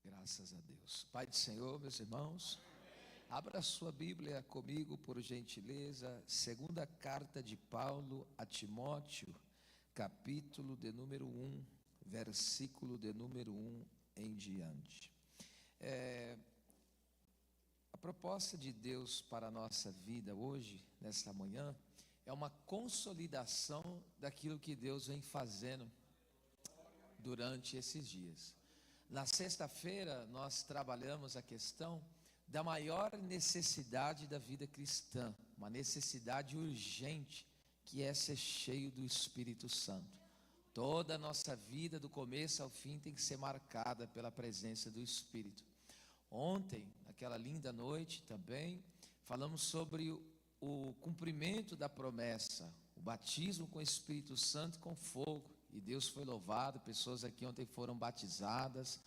Graças a Deus. Pai do Senhor, meus irmãos, abra a sua Bíblia comigo, por gentileza. Segunda carta de Paulo a Timóteo, capítulo de número 1, versículo de número 1 em diante. A proposta de Deus para a nossa vida hoje, nesta manhã, é uma consolidação daquilo que Deus vem fazendo durante esses dias. Na sexta-feira, nós trabalhamos a questão da maior necessidade da vida cristã, uma necessidade urgente, que é ser cheio do Espírito Santo. Toda a nossa vida, do começo ao fim, tem que ser marcada pela presença do Espírito. Ontem, naquela linda noite também, falamos sobre o cumprimento da promessa, o batismo com o Espírito Santo e com fogo. E Deus foi louvado, pessoas aqui ontem foram batizadas,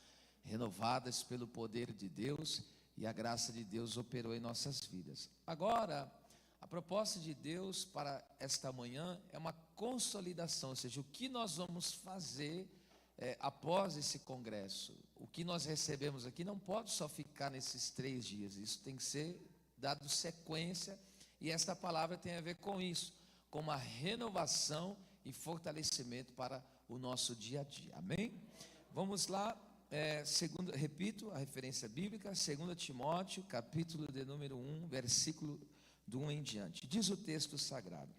renovadas pelo poder de Deus, e a graça de Deus operou em nossas vidas. Agora, a proposta de Deus para esta manhã é uma consolidação, ou seja, o que nós vamos fazer após esse congresso. O que nós recebemos aqui não pode só ficar nesses 3 dias, isso tem que ser dado sequência, e esta palavra tem a ver com isso, com uma renovação e fortalecimento para o nosso dia a dia, amém? Vamos lá, repito a referência bíblica, 2 Timóteo, capítulo de número 1, versículo do 1 em diante. Diz o texto sagrado: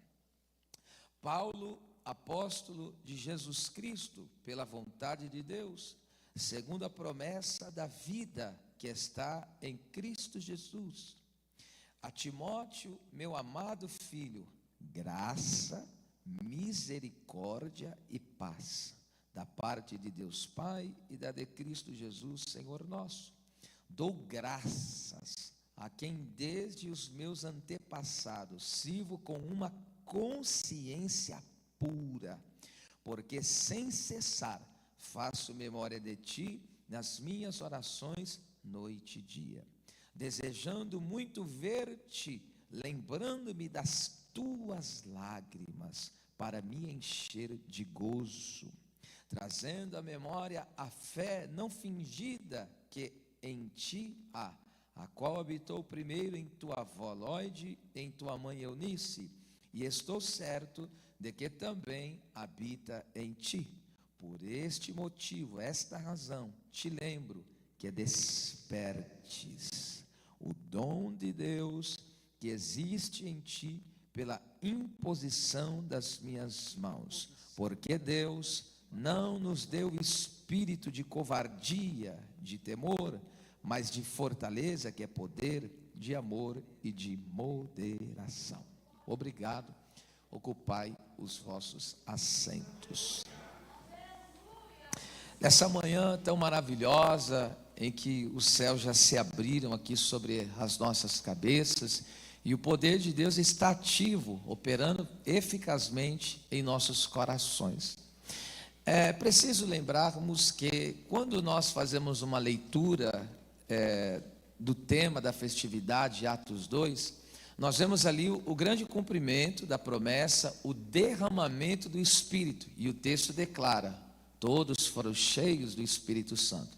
Paulo, apóstolo de Jesus Cristo, pela vontade de Deus, segundo a promessa da vida que está em Cristo Jesus, a Timóteo, meu amado filho, graça, misericórdia e paz, da parte de Deus Pai e da de Cristo Jesus, Senhor nosso. Dou graças a quem desde os meus antepassados sirvo com uma consciência pura, porque sem cessar faço memória de ti nas minhas orações noite e dia, desejando muito ver-te, lembrando-me das tuas lágrimas, para me encher de gozo, trazendo à memória a fé não fingida que em ti há, a qual habitou primeiro em tua avó Lóide, em tua mãe Eunice, e estou certo de que também habita em ti. Por este motivo, esta razão, te lembro que despertes o dom de Deus que existe em ti pela imposição das minhas mãos, porque Deus não nos deu espírito de covardia, de temor, mas de fortaleza, que é poder, de amor e de moderação. Obrigado. Ocupai os vossos assentos. Nessa manhã tão maravilhosa, em que os céus já se abriram aqui sobre as nossas cabeças, e o poder de Deus está ativo, operando eficazmente em nossos corações. É preciso lembrarmos que quando nós fazemos uma leitura do tema da festividade, Atos 2, nós vemos ali o grande cumprimento da promessa, o derramamento do Espírito, e o texto declara: todos foram cheios do Espírito Santo.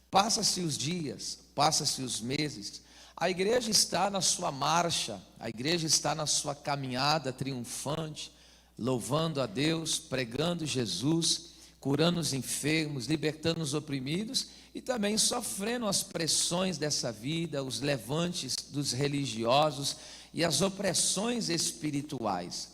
Passa-se os dias, passa-se os meses, a igreja está na sua marcha, a igreja está na sua caminhada triunfante, louvando a Deus, pregando Jesus, curando os enfermos, libertando os oprimidos e também sofrendo as pressões dessa vida, os levantes dos religiosos e as opressões espirituais.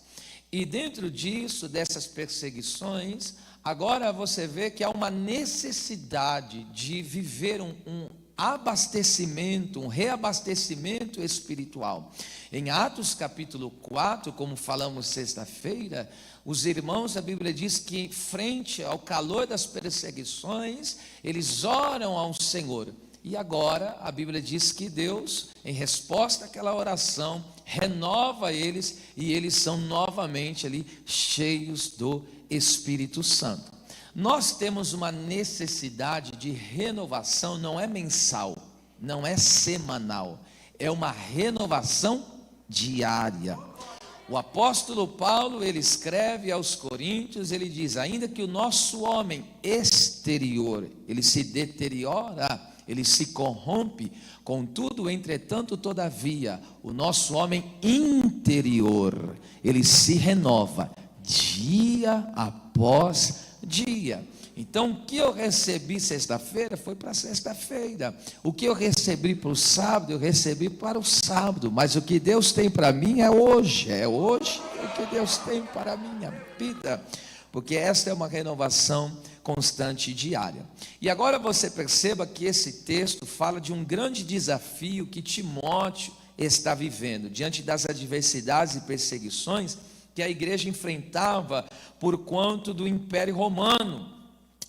E dentro disso, dessas perseguições, agora você vê que há uma necessidade de viver um abastecimento, um reabastecimento espiritual. Em Atos capítulo 4, como falamos sexta-feira, os irmãos, a Bíblia diz que frente ao calor das perseguições, eles oram ao Senhor. E agora a Bíblia diz que Deus, em resposta àquela oração, renova eles, e eles são novamente ali cheios do Espírito Santo. Nós temos uma necessidade de renovação, não é mensal, não é semanal, é uma renovação diária. O apóstolo Paulo, ele escreve aos Coríntios, ele diz: ainda que o nosso homem exterior, ele se deteriora, ele se corrompe. Contudo, entretanto, todavia, o nosso homem interior, ele se renova dia após dia. Então, o que eu recebi sexta-feira foi para sexta-feira. O que eu recebi para o sábado, eu recebi para o sábado. Mas o que Deus tem para mim é hoje. É hoje o que Deus tem para a minha vida. Porque esta é uma renovação constante e diária. E agora você perceba que esse texto fala de um grande desafio que Timóteo está vivendo, diante das adversidades e perseguições que a igreja enfrentava por conta do Império Romano.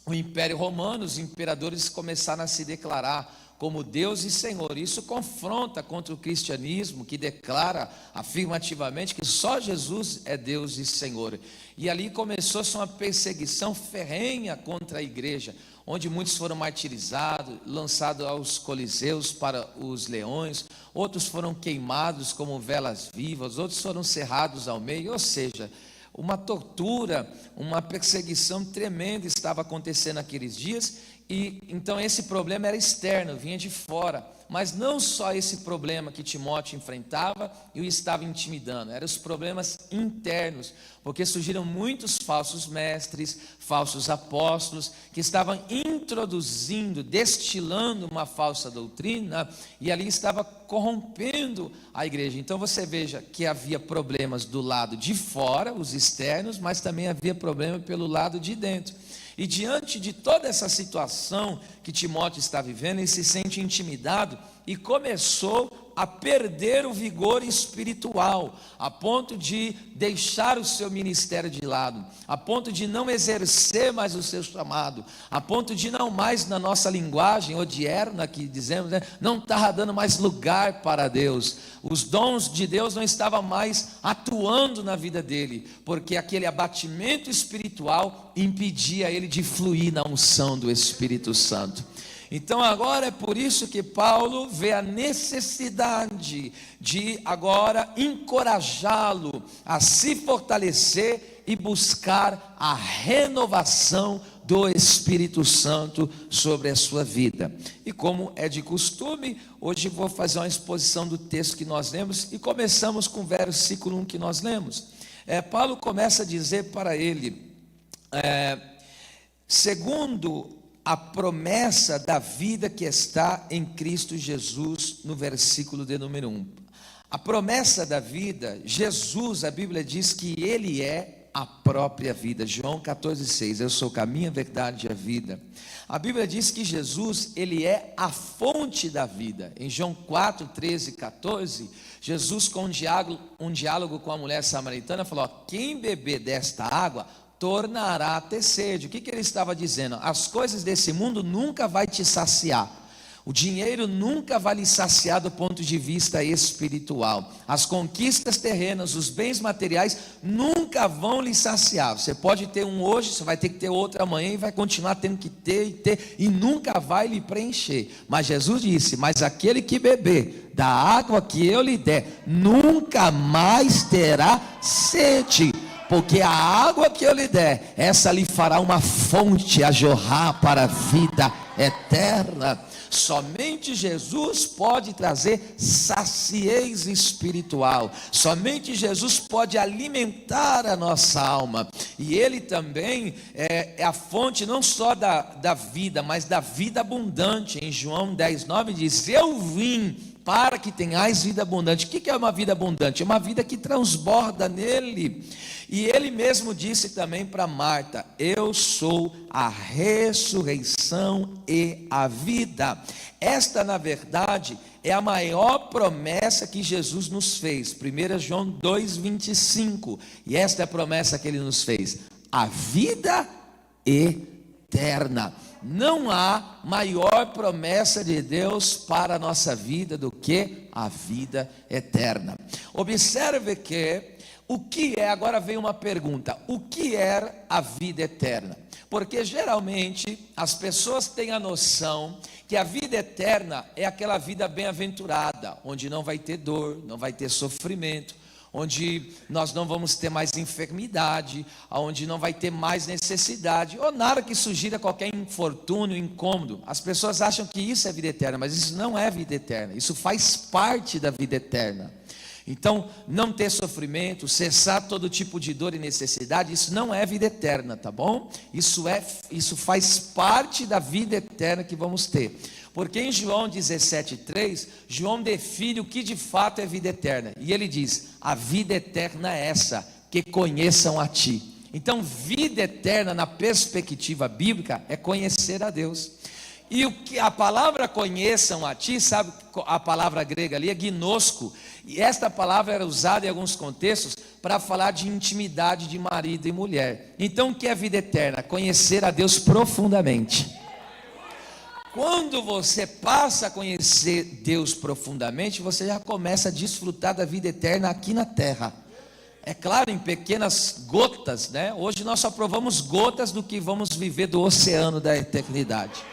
O Império Romano, os imperadores começaram a se declarar como Deus e Senhor. Isso confronta contra o cristianismo, que declara afirmativamente que só Jesus é Deus e Senhor. E ali começou-se uma perseguição ferrenha contra a igreja, onde muitos foram martirizados, lançados aos coliseus para os leões, outros foram queimados como velas vivas, outros foram cerrados ao meio, ou seja, uma tortura, uma perseguição tremenda estava acontecendo naqueles dias. E então esse problema era externo, vinha de fora, mas não só esse problema que Timóteo enfrentava e o estava intimidando, eram os problemas internos, porque surgiram muitos falsos mestres, falsos apóstolos, que estavam introduzindo, destilando uma falsa doutrina, e ali estava corrompendo a igreja. Então você veja que havia problemas do lado de fora, os externos, mas também havia problema pelo lado de dentro. E diante de toda essa situação que Timóteo está vivendo, ele se sente intimidado e começou a perder o vigor espiritual, a ponto de deixar o seu ministério de lado, a ponto de não exercer mais o seu chamado, a ponto de não mais, na nossa linguagem odierna que dizemos, não estava dando mais lugar para Deus. Os dons de Deus não estavam mais atuando na vida dele, porque aquele abatimento espiritual impedia ele de fluir na unção do Espírito Santo. Então agora é por isso que Paulo vê a necessidade de agora encorajá-lo a se fortalecer e buscar a renovação do Espírito Santo sobre a sua vida. E como é de costume, hoje vou fazer uma exposição do texto que nós lemos e começamos com o versículo 1 que nós lemos. Paulo começa a dizer para ele, segundo a promessa da vida que está em Cristo Jesus, no versículo de número 1. A promessa da vida, Jesus, a Bíblia diz que Ele é a própria vida. João 14,6, eu sou o caminho, a verdade e a vida. A Bíblia diz que Jesus, Ele é a fonte da vida. Em João 4, 13 e 14, Jesus, com um diálogo com a mulher samaritana, falou: quem beber desta água tornará a ter sede. O que ele estava dizendo? As coisas desse mundo nunca vai te saciar. O dinheiro nunca vai lhe saciar do ponto de vista espiritual. As conquistas terrenas, os bens materiais nunca vão lhe saciar. Você pode ter um hoje, você vai ter que ter outro amanhã e vai continuar tendo que ter e ter, e nunca vai lhe preencher. Mas Jesus disse: mas aquele que beber da água que eu lhe der, nunca mais terá sede. Porque a água que eu lhe der, essa lhe fará uma fonte a jorrar para a vida eterna. Somente Jesus pode trazer saciez espiritual. Somente Jesus pode alimentar a nossa alma. E Ele também é a fonte não só da vida, mas da vida abundante. Em João 10,9 diz: eu vim para que tenhais vida abundante. O que é uma vida abundante? É uma vida que transborda nele. E ele mesmo disse também para Marta: eu sou a ressurreição e a vida. Esta, na verdade, é a maior promessa que Jesus nos fez. 1 João 2,25. E esta é a promessa que ele nos fez: a vida eterna. Não há maior promessa de Deus para a nossa vida do que a vida eterna. Observe que agora vem uma pergunta: o que é a vida eterna? Porque geralmente as pessoas têm a noção que a vida eterna é aquela vida bem-aventurada, onde não vai ter dor, não vai ter sofrimento, onde nós não vamos ter mais enfermidade, onde não vai ter mais necessidade, ou nada que sugira qualquer infortúnio, incômodo. As pessoas acham que isso é vida eterna, mas isso não é vida eterna, isso faz parte da vida eterna. Então, não ter sofrimento, cessar todo tipo de dor e necessidade, isso não é vida eterna, tá bom? Isso faz parte da vida eterna que vamos ter. Porque em João 17,3, João define o que de fato é vida eterna. E ele diz: a vida eterna é essa, que conheçam a ti. Então, vida eterna na perspectiva bíblica é conhecer a Deus. E o que a palavra conheçam a ti, sabe, a palavra grega ali é gnosco, e esta palavra era usada em alguns contextos para falar de intimidade de marido e mulher. Então, o que é vida eterna? Conhecer a Deus profundamente. Quando você passa a conhecer Deus profundamente, você já começa a desfrutar da vida eterna aqui na terra. É claro, em pequenas gotas, né? Hoje nós só provamos gotas do que vamos viver do oceano da eternidade.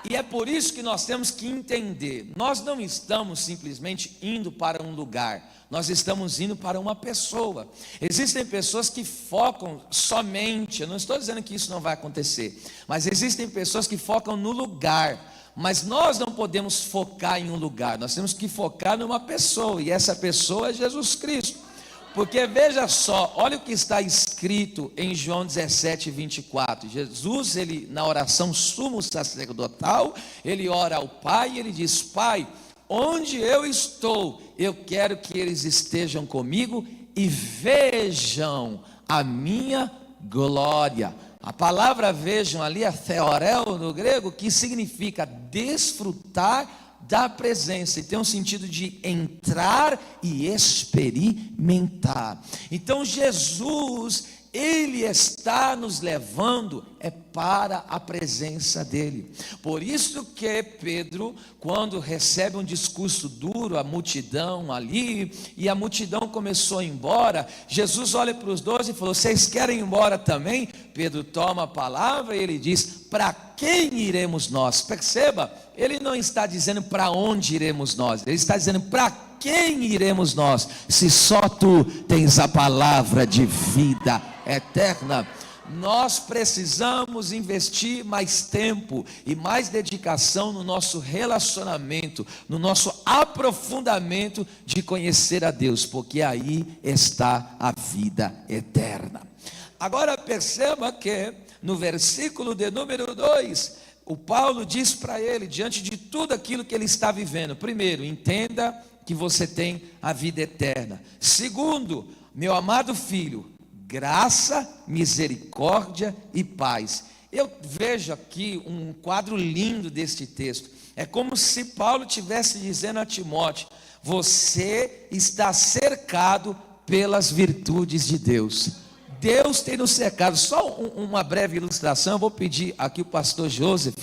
E é por isso que nós temos que entender, nós não estamos simplesmente indo para um lugar, nós estamos indo para uma pessoa. Existem pessoas que focam somente, eu não estou dizendo que isso não vai acontecer, mas existem pessoas que focam no lugar, mas nós não podemos focar em um lugar, nós temos que focar numa pessoa, e essa pessoa é Jesus Cristo. Porque veja só, olha o que está escrito em João 17:24. Jesus, ele na oração sumo sacerdotal, ele ora ao Pai e ele diz: Pai, onde eu estou, eu quero que eles estejam comigo e vejam a minha glória. A palavra vejam ali é theorel no grego, que significa desfrutar da presença, e tem um sentido de entrar e experimentar. Então Jesus, ele está nos levando para a presença dele. Por isso que Pedro, quando recebe um discurso duro, a multidão ali, e a multidão começou a ir embora, Jesus olha para os 12 e falou: vocês querem ir embora também? Pedro toma a palavra e ele diz: para quem iremos nós? Perceba, ele não está dizendo para onde iremos nós, ele está dizendo para quem iremos nós, se só tu tens a palavra de vida eterna. Nós precisamos investir mais tempo e mais dedicação no nosso relacionamento, no nosso aprofundamento de conhecer a Deus, porque aí está a vida eterna. Agora perceba que no versículo de número 2, o Paulo diz para ele, diante de tudo aquilo que ele está vivendo: primeiro, entenda que você tem a vida eterna. Segundo, meu amado filho, graça, misericórdia e paz. Eu vejo aqui um quadro lindo deste texto. É como se Paulo estivesse dizendo a Timóteo: você está cercado pelas virtudes de Deus. Deus tem nos cercado. Só uma breve ilustração, eu vou pedir aqui o pastor Joseph.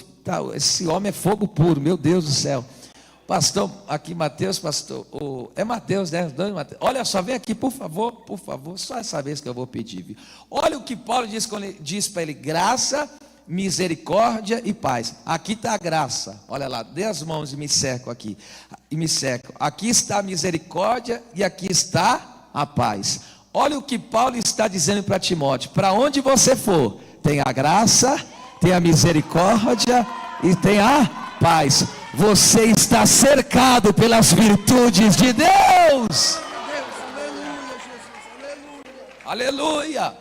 Esse homem é fogo puro, meu Deus do céu. Pastor, aqui Mateus, pastor, é Mateus, né? Olha só, vem aqui, por favor, só essa vez que eu vou pedir. Viu? Olha o que Paulo diz quando ele diz para ele: graça, misericórdia e paz. Aqui está a graça, olha lá, dê as mãos e me cerco aqui, aqui está a misericórdia e aqui está a paz. Olha o que Paulo está dizendo para Timóteo: para onde você for, tem a graça, tem a misericórdia e tem a paz. Você está cercado pelas virtudes de Deus. Aleluia.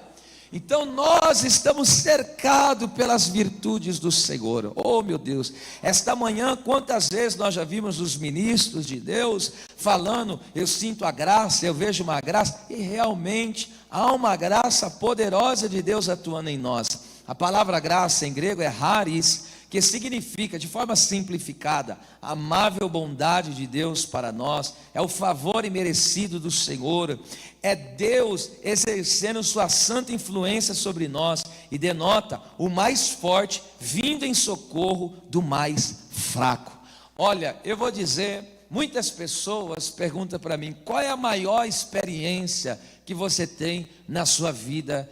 Então nós estamos cercados pelas virtudes do Senhor. Oh meu Deus, esta manhã quantas vezes nós já vimos os ministros de Deus falando: eu sinto a graça, eu vejo uma graça, e realmente há uma graça poderosa de Deus atuando em nós. A palavra graça em grego é charis, que significa, de forma simplificada, a amável bondade de Deus para nós, é o favor imerecido do Senhor, é Deus exercendo sua santa influência sobre nós, e denota o mais forte vindo em socorro do mais fraco. Olha, eu vou dizer, muitas pessoas perguntam para mim: qual é a maior experiência que você tem na sua vida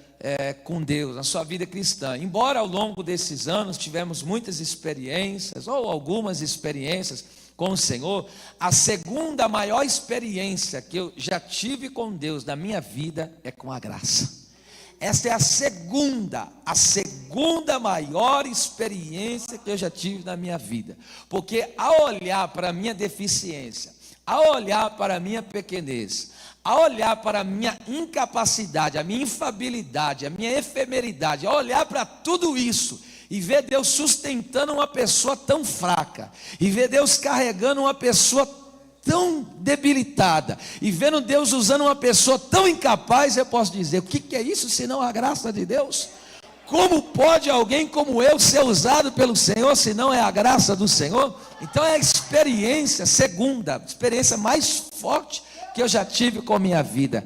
com Deus, na sua vida cristã. Embora ao longo desses anos tivemos muitas experiências, ou algumas experiências com o Senhor, a segunda maior experiência que eu já tive com Deus na minha vida é com a graça. Esta é a segunda maior experiência que eu já tive na minha vida. Porque ao olhar para a minha deficiência, ao olhar para a minha pequenez, ao olhar para a minha incapacidade, a minha infabilidade, a minha efemeridade, ao olhar para tudo isso e ver Deus sustentando uma pessoa tão fraca, e ver Deus carregando uma pessoa tão debilitada, e vendo Deus usando uma pessoa tão incapaz, eu posso dizer: o que é isso senão a graça de Deus? Como pode alguém como eu ser usado pelo Senhor se não é a graça do Senhor? Então é a experiência segunda, a experiência mais forte que eu já tive com a minha vida,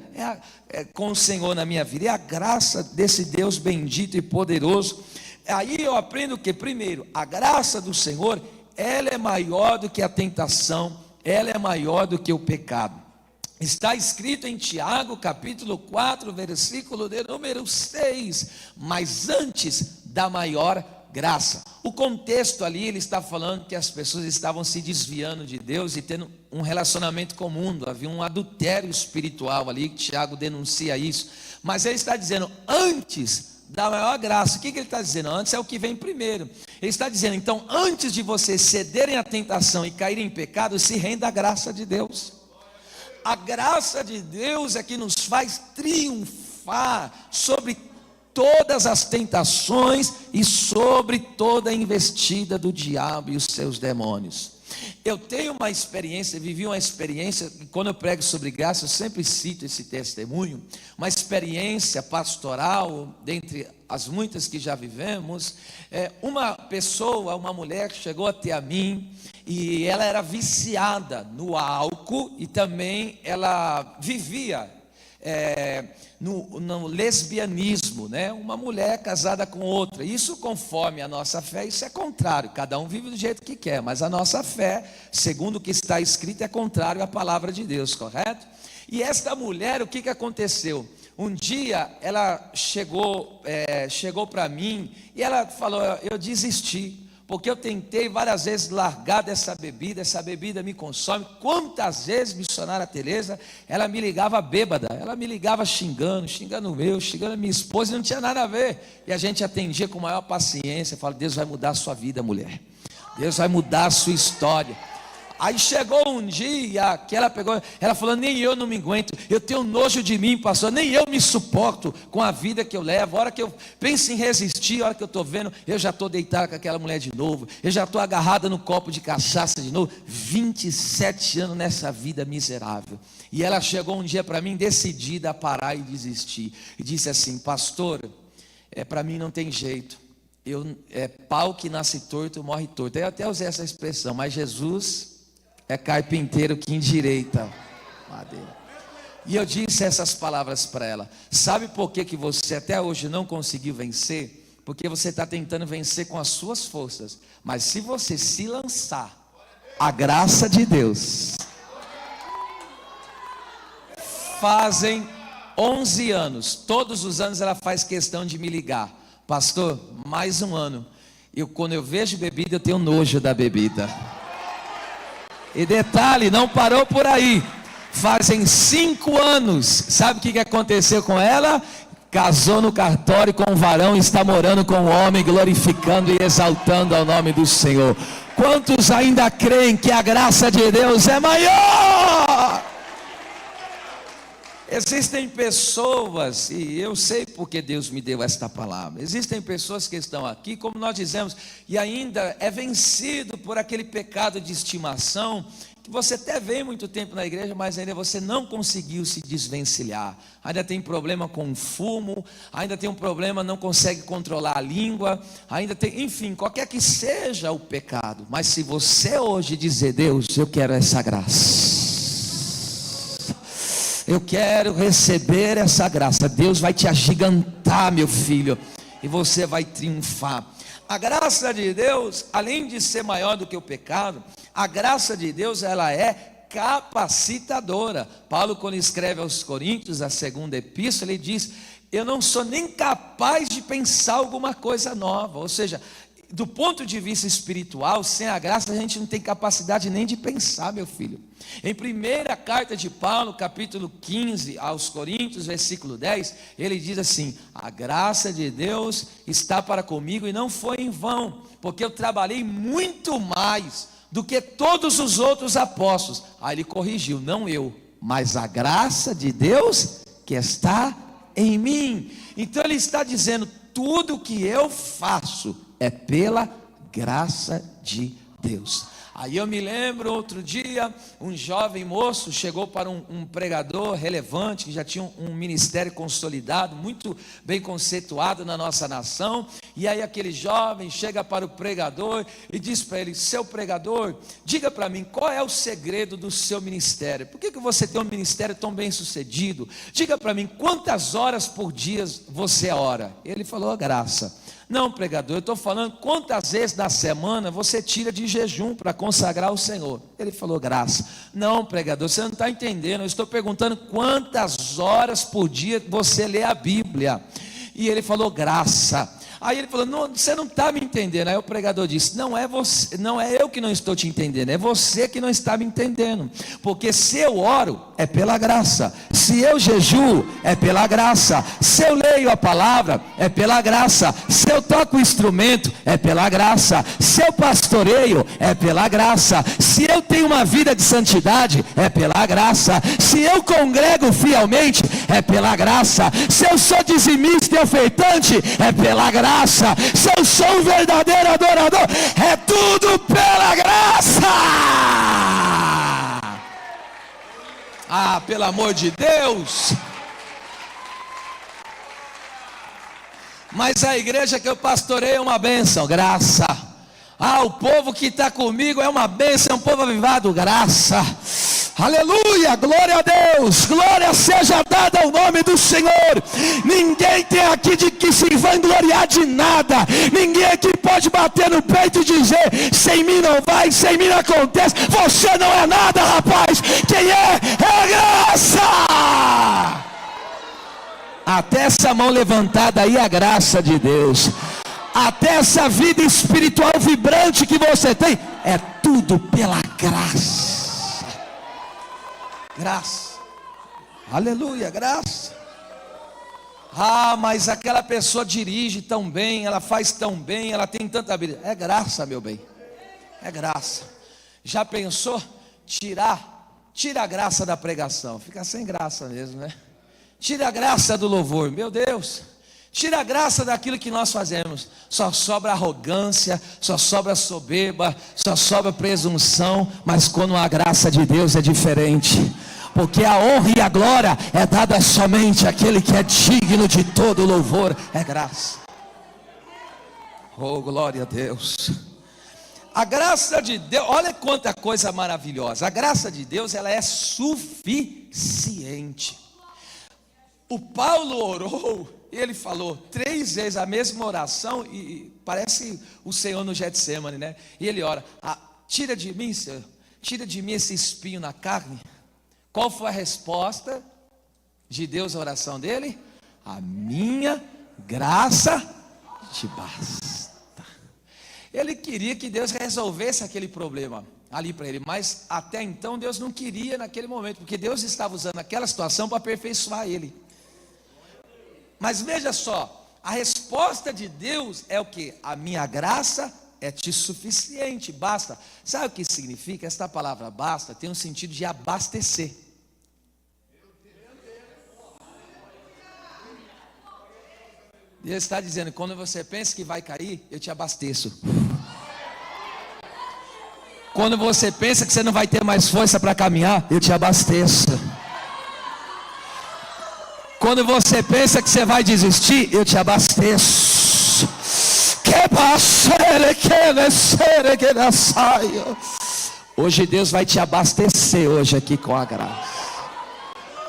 com o Senhor na minha vida, é a graça desse Deus bendito e poderoso. Aí eu aprendo que, primeiro, a graça do Senhor, ela é maior do que a tentação, ela é maior do que o pecado. Está escrito em Tiago, capítulo 4, versículo de número 6, mas antes da maior graça. O contexto ali, ele está falando que as pessoas estavam se desviando de Deus e tendo um relacionamento com o mundo, havia um adultério espiritual ali, Tiago denuncia isso, mas ele está dizendo, antes da maior graça. O que ele está dizendo? Antes é o que vem primeiro. Ele está dizendo, então, antes de vocês cederem à tentação e caírem em pecado, se renda à graça de Deus. A graça de Deus é que nos faz triunfar sobre todas as tentações e sobre toda a investida do diabo e os seus demônios. Eu tenho uma experiência, vivi uma experiência, e quando eu prego sobre graça, eu sempre cito esse testemunho, uma experiência pastoral, dentre as muitas que já vivemos. Uma pessoa, uma mulher chegou até a mim, e ela era viciada no álcool, e também ela vivia no lesbianismo, né? Uma mulher casada com outra. Isso, conforme a nossa fé, isso é contrário. Cada um vive do jeito que quer, mas a nossa fé, segundo o que está escrito, é contrário à palavra de Deus, correto? E esta mulher, o que aconteceu? Um dia ela chegou para mim e ela falou: eu desisti, porque eu tentei várias vezes largar dessa bebida me consome. Quantas vezes, missionária Tereza, ela me ligava bêbada, ela me ligava xingando a minha esposa, e não tinha nada a ver, e a gente atendia com maior paciência. Eu falo: Deus vai mudar a sua vida, mulher, Deus vai mudar a sua história. Aí chegou um dia que ela pegou, ela falou: nem eu não me aguento, eu tenho nojo de mim, pastor, nem eu me suporto com a vida que eu levo. A hora que eu penso em resistir, a hora que eu estou vendo, eu já estou deitado com aquela mulher de novo, eu já estou agarrada no copo de cachaça de novo. 27 anos nessa vida miserável. E ela chegou um dia para mim decidida a parar e desistir, e disse assim: pastor, para mim não tem jeito, pau que nasce torto morre torto. Eu até usei essa expressão, mas Jesus é carpinteiro que endireita madeira. E eu disse essas palavras para ela: sabe por que você até hoje não conseguiu vencer? Porque você está tentando vencer com as suas forças. Mas se você se lançar, a graça de Deus. Fazem 11 anos, todos os anos ela faz questão de me ligar: pastor, mais um ano. Quando eu vejo bebida, eu tenho nojo da bebida. E detalhe, não parou por aí. Fazem 5 anos, sabe o que aconteceu com ela? Casou no cartório com um varão e está morando com um homem, glorificando e exaltando ao nome do Senhor. Quantos ainda creem que a graça de Deus é maior? Existem pessoas, e eu sei porque Deus me deu esta palavra, existem pessoas que estão aqui, como nós dizemos, e ainda é vencido por aquele pecado de estimação, que você até vem muito tempo na igreja, mas ainda você não conseguiu se desvencilhar, ainda tem problema com o fumo, ainda tem um problema, não consegue controlar a língua, ainda tem, enfim, qualquer que seja o pecado. Mas se você hoje dizer: Deus, eu quero essa graça, eu quero receber essa graça, Deus vai te agigantar, meu filho, e você vai triunfar. A graça de Deus, além de ser maior do que o pecado, a graça de Deus, ela é capacitadora. Paulo, quando escreve aos Coríntios, a segunda epístola, ele diz eu não sou nem capaz de pensar alguma coisa nova. Ou seja, do ponto de vista espiritual, sem a graça a gente não tem capacidade nem de pensar, meu filho. Em primeira carta de Paulo, capítulo 15 aos Coríntios, versículo 10, ele diz assim: a graça de Deus está para comigo e não foi em vão, porque eu trabalhei muito mais do que todos os outros apóstolos. Aí ele corrigiu: não eu, mas a graça de Deus que está em mim. Então ele está dizendo: tudo que eu faço é pela graça de Deus. Aí eu me lembro, outro dia, um jovem moço chegou para um pregador relevante, que já tinha um ministério consolidado, muito bem conceituado na nossa nação. E aí aquele jovem chega para o pregador e diz para ele: seu pregador, diga para mim, qual é o segredo do seu ministério? Por que você tem um ministério tão bem sucedido? Diga para mim, quantas horas por dia você ora? Ele falou: a graça. Não, pregador, eu estou falando quantas vezes na semana você tira de jejum para consagrar o Senhor. Ele falou: graça. Não, pregador, você não está entendendo, eu estou perguntando quantas horas por dia você lê a Bíblia. E ele falou: graça. Aí ele falou: não, você não está me entendendo. Aí o pregador disse: não é você, não é eu que não estou te entendendo, é você que não está me entendendo. Porque se eu oro, é pela graça. Se eu jejuo, é pela graça. Se eu leio a palavra, é pela graça. Se eu toco o instrumento, é pela graça. Se eu pastoreio, é pela graça. Se eu tenho uma vida de santidade, é pela graça. Se eu congrego fielmente, é pela graça. Se eu sou dizimista e ofertante, é pela graça. Se eu sou um verdadeiro adorador, é tudo pela graça. Ah, pelo amor de Deus. Mas a igreja que eu pastorei é uma bênção, graça. Ah, o povo que está comigo é uma bênção, é um povo avivado, graça. Aleluia, glória a Deus, glória seja dada ao nome do Senhor. Ninguém tem aqui de que se vangloriar de nada. Ninguém aqui pode bater no peito e dizer: sem mim não vai, sem mim não acontece. Você não é nada, rapaz. Quem é graça. Até essa mão levantada aí é a graça de Deus. Até essa vida espiritual vibrante que você tem, é tudo pela graça. Graça, aleluia, graça. Ah, mas aquela pessoa dirige tão bem, ela faz tão bem, ela tem tanta habilidade. É graça, meu bem, é graça. Já pensou? Tira a graça da pregação, fica sem graça mesmo, né? Tira a graça do louvor, meu Deus. Tira a graça daquilo que nós fazemos. Só sobra arrogância, só sobra soberba, só sobra presunção. Mas quando a graça de Deus é diferente. Porque a honra e a glória é dada somente àquele que é digno de todo louvor. É graça. Oh, glória a Deus. A graça de Deus, olha quanta coisa maravilhosa. A graça de Deus, ela é suficiente. O Paulo orou, ele falou 3 vezes a mesma oração, e parece o Senhor no Getsemane, né? E ele ora: tira de mim, Senhor, tira de mim esse espinho na carne. Qual foi a resposta de Deus à oração dele? A minha graça te basta. Ele queria que Deus resolvesse aquele problema ali para ele, mas até então Deus não queria naquele momento, porque Deus estava usando aquela situação para aperfeiçoar ele. Mas veja só, a resposta de Deus é o que? A minha graça é te suficiente, basta. Sabe o que significa? Esta palavra basta tem um sentido de abastecer. Deus está dizendo: quando você pensa que vai cair, eu te abasteço. Quando você pensa que você não vai ter mais força para caminhar, eu te abasteço. Quando você pensa que você vai desistir, eu te abasteço. Hoje Deus vai te abastecer hoje aqui com a graça.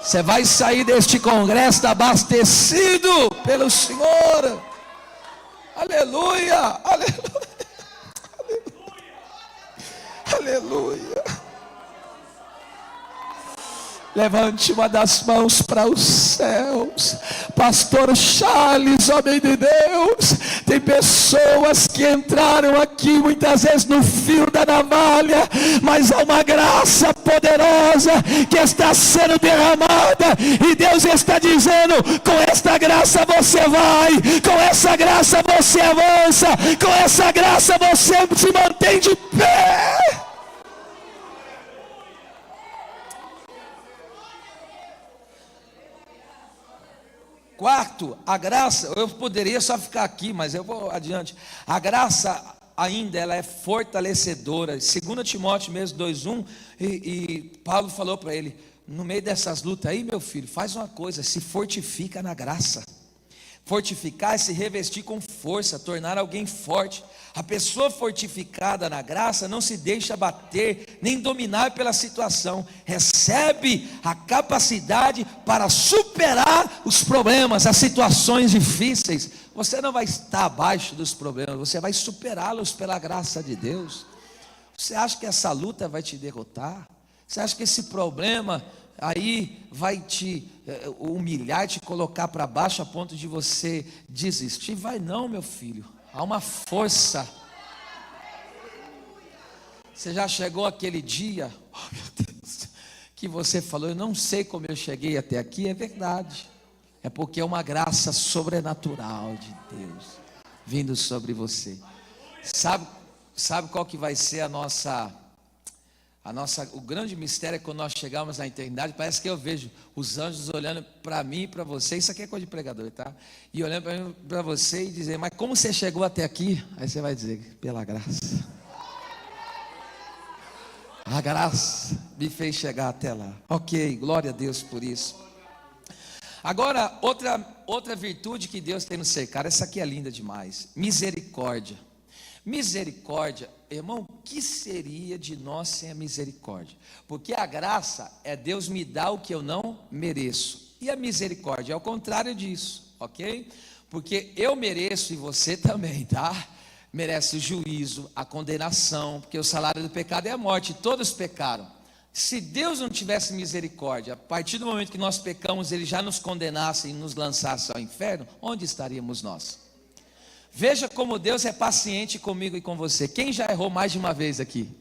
Você vai sair deste congresso abastecido pelo Senhor. Aleluia, aleluia, aleluia. Levante uma das mãos para os céus. Pastor Charles, homem de Deus, tem pessoas que entraram aqui muitas vezes no fio da navalha, mas há uma graça poderosa que está sendo derramada, e Deus está dizendo: com esta graça você vai, com essa graça você avança, com essa graça você se mantém de pé. Quarto, a graça, eu poderia só ficar aqui, mas eu vou adiante. A graça ainda, ela é fortalecedora. 2 Timóteo mesmo 2:1, e Paulo falou para ele: no meio dessas lutas aí, meu filho, faz uma coisa, se fortifica na graça. Fortificar é se revestir com força, tornar alguém forte. A pessoa fortificada na graça não se deixa bater, nem dominar pela situação. Recebe a capacidade para superar os problemas, as situações difíceis. Você não vai estar abaixo dos problemas, você vai superá-los pela graça de Deus. Você acha que essa luta vai te derrotar? Você acha que esse problema aí vai te humilhar, te colocar para baixo a ponto de você desistir? Vai não, meu filho. Há uma força. Você já chegou aquele dia, oh meu Deus, que você falou: eu não sei como eu cheguei até aqui? É verdade. É porque é uma graça sobrenatural de Deus vindo sobre você. Sabe qual que vai ser o grande mistério? É quando nós chegarmos na eternidade, parece que eu vejo os anjos olhando para mim e para você. Isso aqui é coisa de pregador, tá? E olhando para você e dizer: mas como você chegou até aqui? Aí você vai dizer: pela graça. A graça me fez chegar até lá. Ok, glória a Deus por isso. Agora, outra virtude que Deus tem nos cercado, essa aqui é linda demais: misericórdia. Misericórdia, irmão, o que seria de nós sem a misericórdia? Porque a graça é Deus me dá o que eu não mereço, e a misericórdia é o contrário disso, ok? Porque eu mereço, e você também, tá? Merece o juízo, a condenação, porque o salário do pecado é a morte, todos pecaram. Se Deus não tivesse misericórdia, a partir do momento que nós pecamos, Ele já nos condenasse e nos lançasse ao inferno, onde estaríamos nós? Veja como Deus é paciente comigo e com você. Quem já errou mais de uma vez aqui?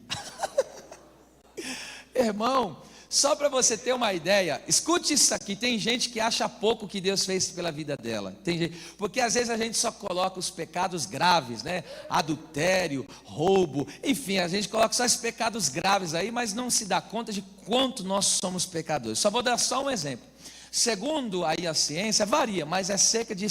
Irmão, só para você ter uma ideia, escute isso aqui. Tem gente que acha pouco o que Deus fez pela vida dela. Porque às vezes a gente só coloca os pecados graves, né? Adultério, roubo, enfim, a gente coloca só esses pecados graves aí, mas não se dá conta de quanto nós somos pecadores. Só vou dar só um exemplo. Segundo aí a ciência, varia, mas é cerca de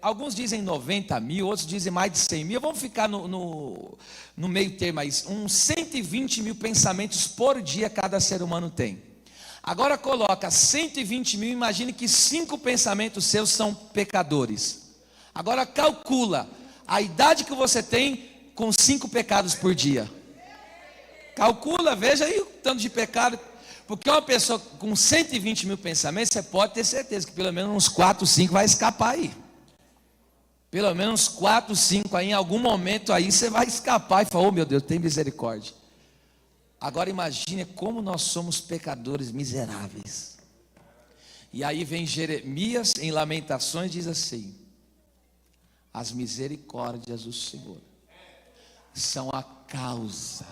alguns dizem 90 mil, outros dizem mais de 100 mil. Vamos ficar no meio termo aí, uns 120 mil pensamentos por dia cada ser humano tem. Agora coloca 120 mil, imagine que 5 pensamentos seus são pecadores. Agora calcula a idade que você tem com 5 pecados por dia. Calcula, veja aí o tanto de pecado. Porque uma pessoa com 120 mil pensamentos, você pode ter certeza que pelo menos uns 4, 5 vai escapar aí. Pelo menos 4, 5 aí, em algum momento aí você vai escapar e falar: oh meu Deus, tem misericórdia. Agora imagine como nós somos pecadores miseráveis. E aí vem Jeremias em Lamentações, diz assim: as misericórdias do Senhor são a causa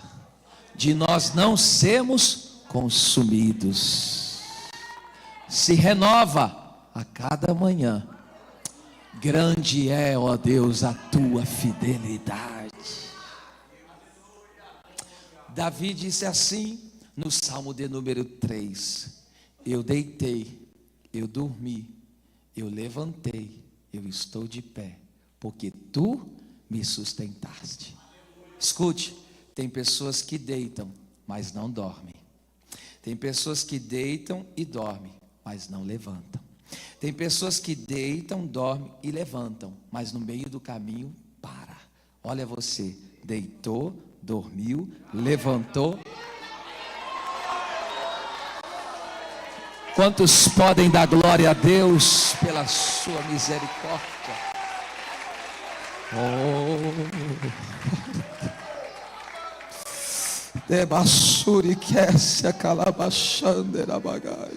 de nós não sermos consumidos. Se renova a cada manhã. Grande é, ó Deus, a tua fidelidade. Davi disse assim no Salmo de número 3: eu deitei, eu dormi, eu levantei, eu estou de pé, porque tu me sustentaste. Escute, tem pessoas que deitam, mas não dormem. Tem pessoas que deitam e dormem, mas não levantam. Tem pessoas que deitam, dormem e levantam, mas no meio do caminho para. Olha você, deitou, dormiu, levantou. Quantos podem dar glória a Deus pela sua misericórdia? Oh. De basuri que se acalabachando bagai.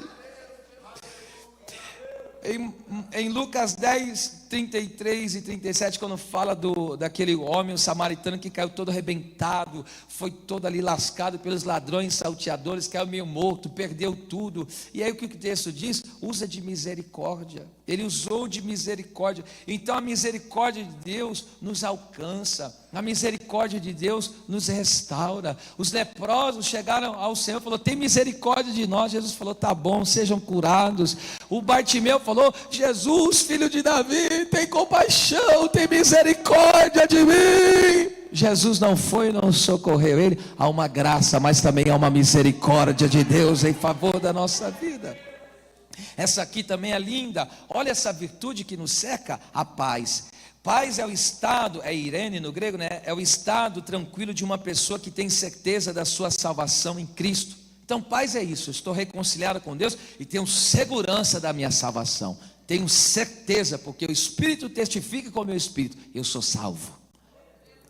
Em Lucas 10, 33 e 37, quando fala daquele homem, o samaritano, que caiu todo arrebentado, foi todo ali lascado pelos ladrões, salteadores, caiu meio morto, perdeu tudo. E aí o que o texto diz? Usa de misericórdia. Ele usou de misericórdia. Então a misericórdia de Deus nos alcança, a misericórdia de Deus nos restaura. Os leprosos chegaram ao Senhor e falou: tem misericórdia de nós. Jesus falou: tá bom, sejam curados. O Bartimeu falou: Jesus, filho de Davi, tem compaixão, tem misericórdia de mim. Jesus não foi, não socorreu ele. Há uma graça, mas também há uma misericórdia de Deus em favor da nossa vida. Essa aqui também é linda. Olha essa virtude que nos cerca: a paz. Paz é o estado, é Irene no grego, né? É o estado tranquilo de uma pessoa que tem certeza da sua salvação em Cristo. Então paz é isso: eu estou reconciliado com Deus e tenho segurança da minha salvação. Tenho certeza, porque o Espírito testifica com o meu Espírito: eu sou salvo.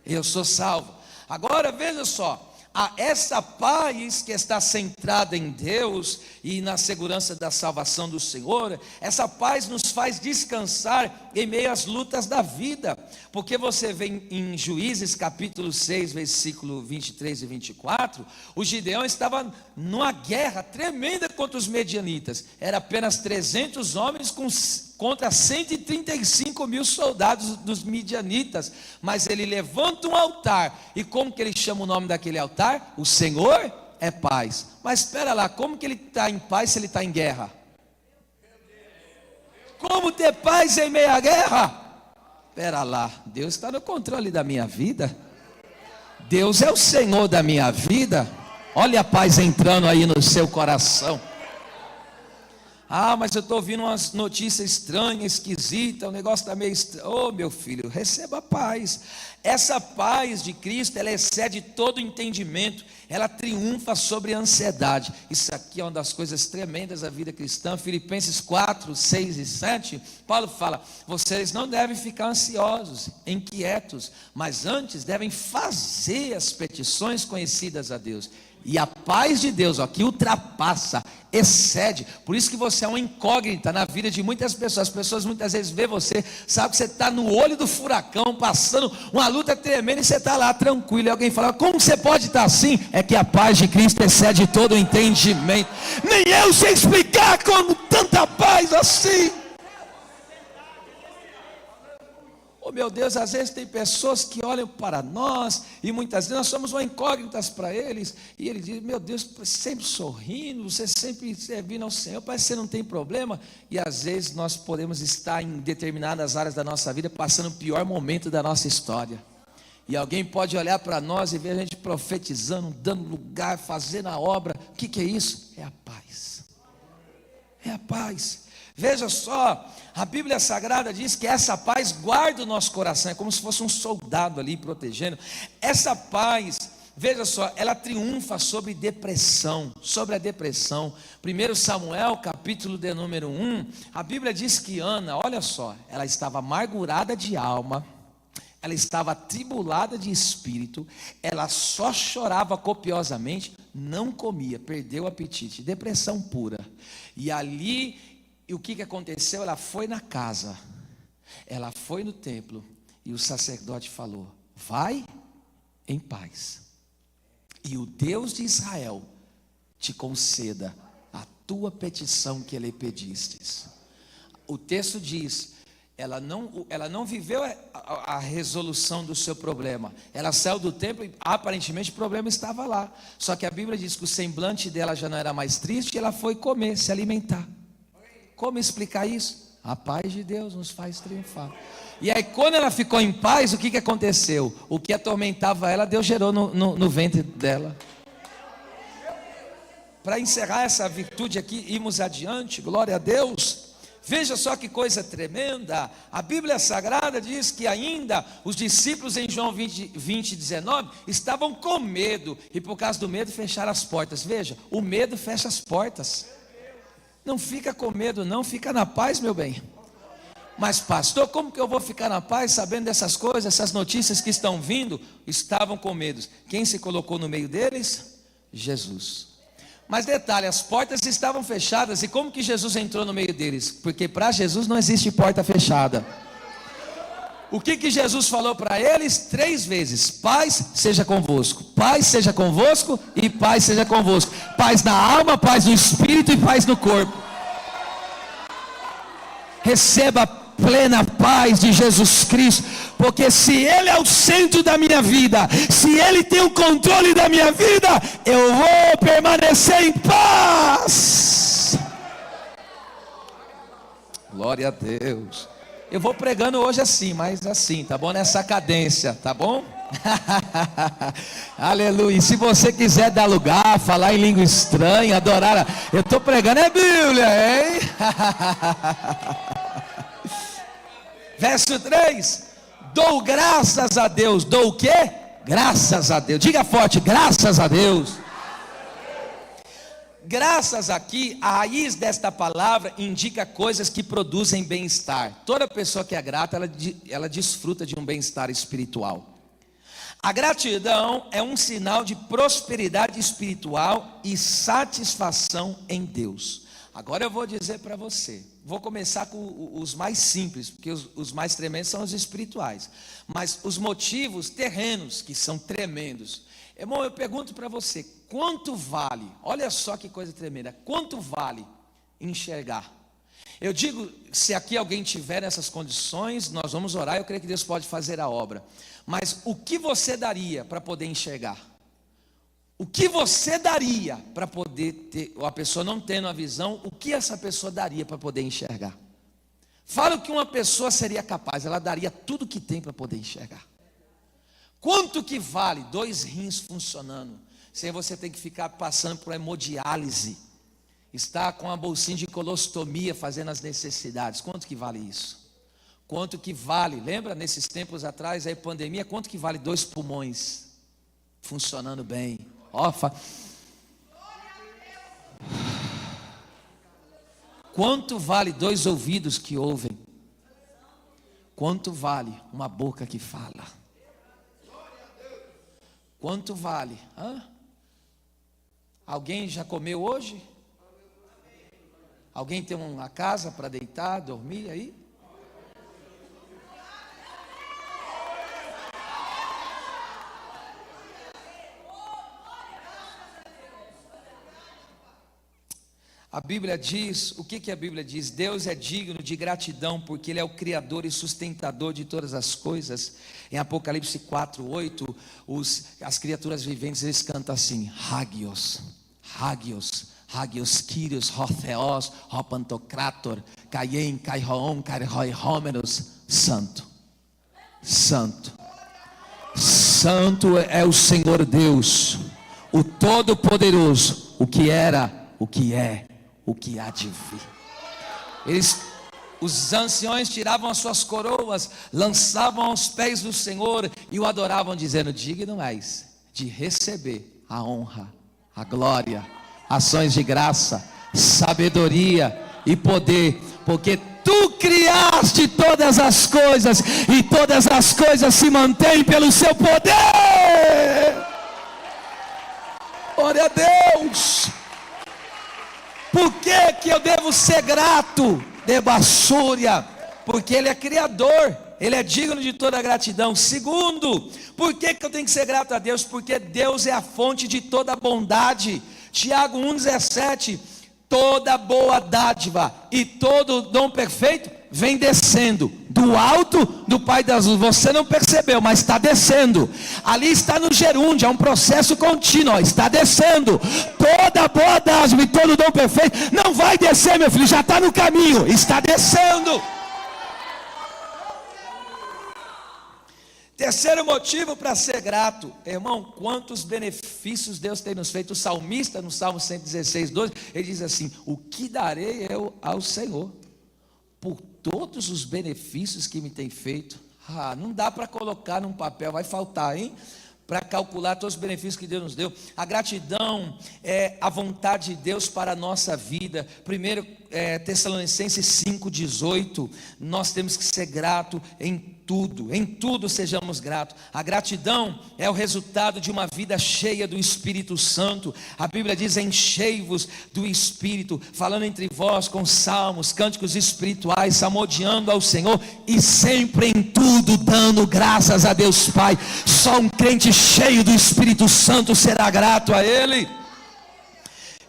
Eu sou salvo. Agora veja só, essa paz que está centrada em Deus e na segurança da salvação do Senhor, essa paz nos faz descansar em meio às lutas da vida, porque você vê em Juízes capítulo 6, versículo 23 e 24, o Gideão estava numa guerra tremenda contra os medianitas. Era apenas 300 homens contra 135 mil soldados dos midianitas, mas ele levanta um altar. E como que ele chama o nome daquele altar? O Senhor é paz. Mas espera lá, como que ele está em paz se ele está em guerra? Como ter paz em meio à guerra? Espera lá, Deus está no controle da minha vida. Deus é o Senhor da minha vida. Olha a paz entrando aí no seu coração. Ah, mas eu estou ouvindo umas notícias estranhas, esquisitas, o negócio está meio estranho. Oh, meu filho, receba a paz. Essa paz de Cristo, ela excede todo entendimento, ela triunfa sobre a ansiedade. Isso aqui é uma das coisas tremendas da vida cristã. Filipenses 4, 6 e 7, Paulo fala: vocês não devem ficar ansiosos, inquietos, mas antes devem fazer as petições conhecidas a Deus. E a paz de Deus, ó, que ultrapassa, excede. Por isso que você é uma incógnita na vida de muitas pessoas. As pessoas muitas vezes vê você, sabe que você está no olho do furacão, passando uma luta tremenda, e você está lá tranquilo. E alguém fala: como você pode estar assim? É que a paz de Cristo excede todo o entendimento. Nem eu sei explicar como tanta paz assim. Oh, meu Deus, às vezes tem pessoas que olham para nós e muitas vezes nós somos uma incógnitas para eles, e ele diz: meu Deus, sempre sorrindo, você sempre servindo ao Senhor, parece que você não tem problema. E às vezes nós podemos estar em determinadas áreas da nossa vida passando o pior momento da nossa história, e alguém pode olhar para nós e ver a gente profetizando, dando lugar, fazendo a obra. O que é isso? É a paz. É a paz. Veja só, a Bíblia Sagrada diz que essa paz guarda o nosso coração. É como se fosse um soldado ali protegendo. Essa paz, veja só, ela triunfa sobre depressão, sobre a depressão. 1 Samuel capítulo de número 1, a Bíblia diz que Ana, olha só, ela estava amargurada de alma, ela estava atribulada de espírito, ela só chorava copiosamente, não comia, perdeu o apetite, depressão pura. E ali, e o que aconteceu? Ela foi na casa, ela foi no templo, e o sacerdote falou: vai em paz, e o Deus de Israel te conceda a tua petição que lhe pedistes. O texto diz: ela não viveu a resolução do seu problema. Ela saiu do templo e aparentemente o problema estava lá. Só que a Bíblia diz que o semblante dela já não era mais triste, e ela foi comer, se alimentar. Como explicar isso? A paz de Deus nos faz triunfar. E aí, quando ela ficou em paz, o que aconteceu? O que atormentava ela, Deus gerou no ventre dela. Para encerrar essa virtude aqui, irmos adiante, glória a Deus. Veja só que coisa tremenda. A Bíblia Sagrada diz que ainda os discípulos em João 20, 19 estavam com medo, e por causa do medo fecharam as portas. Veja, o medo fecha as portas. Não fica com medo não, fica na paz, meu bem. Mas pastor, como que eu vou ficar na paz sabendo dessas coisas, essas notícias que estão vindo? Estavam com medo. Quem se colocou no meio deles? Jesus. Mas detalhe, as portas estavam fechadas, e como que Jesus entrou no meio deles? Porque para Jesus não existe porta fechada. O que Jesus falou para eles? 3 vezes: paz seja convosco, paz seja convosco e paz seja convosco. Paz na alma, paz no espírito e paz no corpo. Receba a plena paz de Jesus Cristo, porque se Ele é o centro da minha vida, se Ele tem o controle da minha vida, eu vou permanecer em paz. Glória a Deus. Eu vou pregando hoje assim, mas assim, tá bom? Nessa cadência, tá bom? Aleluia. E se você quiser dar lugar, falar em língua estranha, adorar, eu estou pregando é Bíblia, hein? Verso 3: dou graças a Deus. Dou o quê? Graças a Deus. Diga forte: graças a Deus. Graças aqui, a raiz desta palavra indica coisas que produzem bem-estar. Toda pessoa que é grata, ela desfruta de um bem-estar espiritual. A gratidão é um sinal de prosperidade espiritual e satisfação em Deus. Agora eu vou dizer para você, vou começar com os mais simples, porque os mais tremendos são os espirituais. Mas os motivos terrenos, que são tremendos. Irmão, eu pergunto para você, quanto vale, olha só que coisa tremenda, quanto vale enxergar? Eu digo, se aqui alguém tiver nessas condições, nós vamos orar, eu creio que Deus pode fazer a obra. Mas o que você daria para poder enxergar? O que você daria para poder ter, ou a pessoa não tendo a visão, o que essa pessoa daria para poder enxergar? Fala o que uma pessoa seria capaz, ela daria tudo que tem para poder enxergar. Quanto que vale 2 rins funcionando, sem você ter que ficar passando por hemodiálise, está com a bolsinha de colostomia fazendo as necessidades? Quanto que vale isso? Quanto que vale, lembra nesses tempos atrás, aí pandemia, quanto que vale 2 pulmões funcionando bem? Quanto vale 2 ouvidos que ouvem? Quanto vale uma boca que fala? Quanto vale? Alguém já comeu hoje? Alguém tem uma casa para deitar, dormir aí? A Bíblia diz, o que a Bíblia diz? Deus é digno de gratidão, porque Ele é o Criador e sustentador de todas as coisas. Em Apocalipse 4:8, as criaturas viventes, eles cantam assim: Hagios, Hagios, Hagios Kyrios, Hotheos, Hopantocrator, Caien, Caihoon, Cairhoi, Homeros. Santo, Santo, Santo é o Senhor Deus, o Todo-Poderoso, o que era, o que é, o que há de vir. Os anciões tiravam as suas coroas, lançavam aos pés do Senhor e o adoravam, dizendo: digno és de receber a honra, a glória, ações de graça, sabedoria e poder, porque tu criaste todas as coisas e todas as coisas se mantêm pelo seu poder. Glória a Deus. Por que eu devo ser grato? Debassúria, porque Ele é Criador, Ele é digno de toda a gratidão. Segundo, por que eu tenho que ser grato a Deus? Porque Deus é a fonte de toda bondade. Tiago 1,17, toda boa dádiva e todo dom perfeito vem descendo do alto do Pai das luzes. Você não percebeu, mas está descendo. Ali está no gerúndio, é um processo contínuo, está descendo. Toda boa dádiva e todo dom perfeito não vai descer, meu filho, já está no caminho, está descendo. Terceiro motivo para ser grato, irmão, quantos benefícios Deus tem nos feito. O salmista, no Salmo 116:12, ele diz assim: o que darei eu ao Senhor por todos os benefícios que me tem feito? Não dá para colocar num papel, vai faltar, hein? Para calcular todos os benefícios que Deus nos deu. A gratidão é a vontade de Deus para a nossa vida. 1 Tessalonicenses 5:18, nós temos que ser grato em em tudo sejamos gratos. A gratidão é o resultado de uma vida cheia do Espírito Santo. A Bíblia diz: enchei-vos do Espírito, falando entre vós com salmos, cânticos espirituais, salmodiando ao Senhor, e sempre em tudo dando graças a Deus Pai. Só um crente cheio do Espírito Santo será grato a Ele.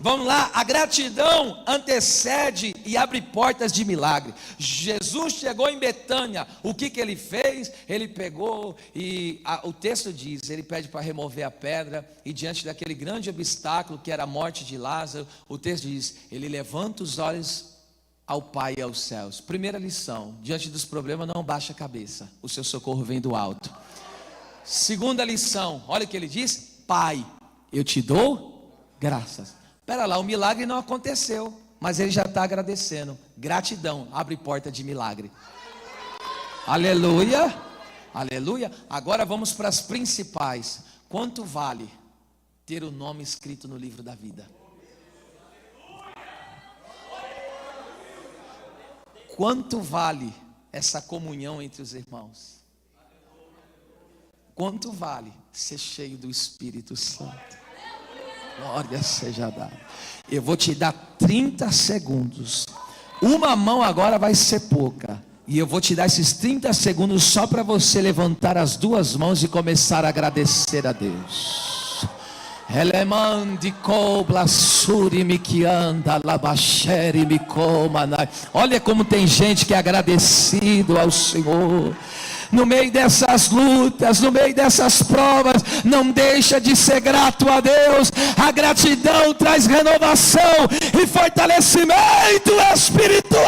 Vamos lá, a gratidão antecede e abre portas de milagre. Jesus chegou em Betânia, o que ele fez? Ele pegou e o texto diz, ele pede para remover a pedra, e diante daquele grande obstáculo que era a morte de Lázaro, o texto diz, ele levanta os olhos ao Pai e aos céus. Primeira lição: diante dos problemas não baixa a cabeça, o seu socorro vem do alto. Segunda lição, olha o que ele diz: Pai, eu te dou graças. Espera lá, o milagre não aconteceu, mas ele já está agradecendo. Gratidão abre porta de milagre. Aleluia, aleluia. Agora vamos para as principais. Quanto vale ter o nome escrito no livro da vida? Quanto vale essa comunhão entre os irmãos? Quanto vale ser cheio do Espírito Santo? Glória seja dada. Eu vou te dar 30 segundos. Uma mão agora vai ser pouca. E eu vou te dar esses 30 segundos só para você levantar as duas mãos e começar a agradecer a Deus. Olha como tem gente que é agradecido ao Senhor. No meio dessas lutas, no meio dessas provas, não deixa de ser grato a Deus. A gratidão traz renovação e fortalecimento espiritual.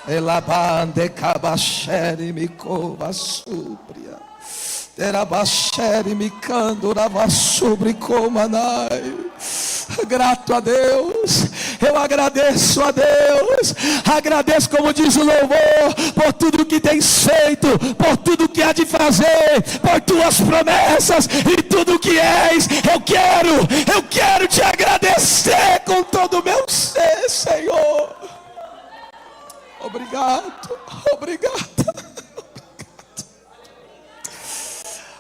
Elabande cabachere me cova súbria. Terabachere me candura vasubri comanai. Grato a Deus, eu agradeço a Deus, agradeço, como diz o louvor, por tudo que tens feito, por tudo que há de fazer, por tuas promessas e tudo que és. Eu quero te agradecer com todo o meu ser, Senhor. Obrigado, obrigado.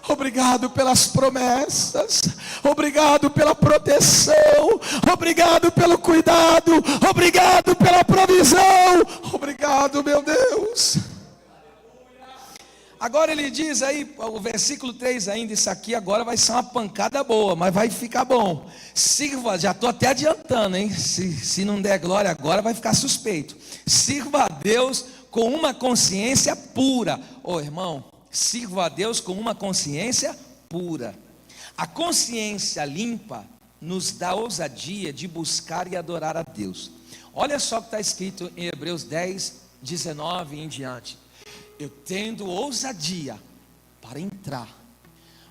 Obrigado pelas promessas, obrigado pela proteção, obrigado pelo cuidado, obrigado pela provisão, obrigado, meu Deus. Agora ele diz aí, o versículo 3 ainda, isso aqui agora vai ser uma pancada boa, mas vai ficar bom. Sirva, já estou até adiantando, hein? Se não der glória agora vai ficar suspeito. Sirva a Deus com uma consciência pura. Ô irmão, sirva a Deus com uma consciência pura. A consciência limpa nos dá ousadia de buscar e adorar a Deus. Olha só o que está escrito em Hebreus 10, 19 e em diante. Eu tendo ousadia para entrar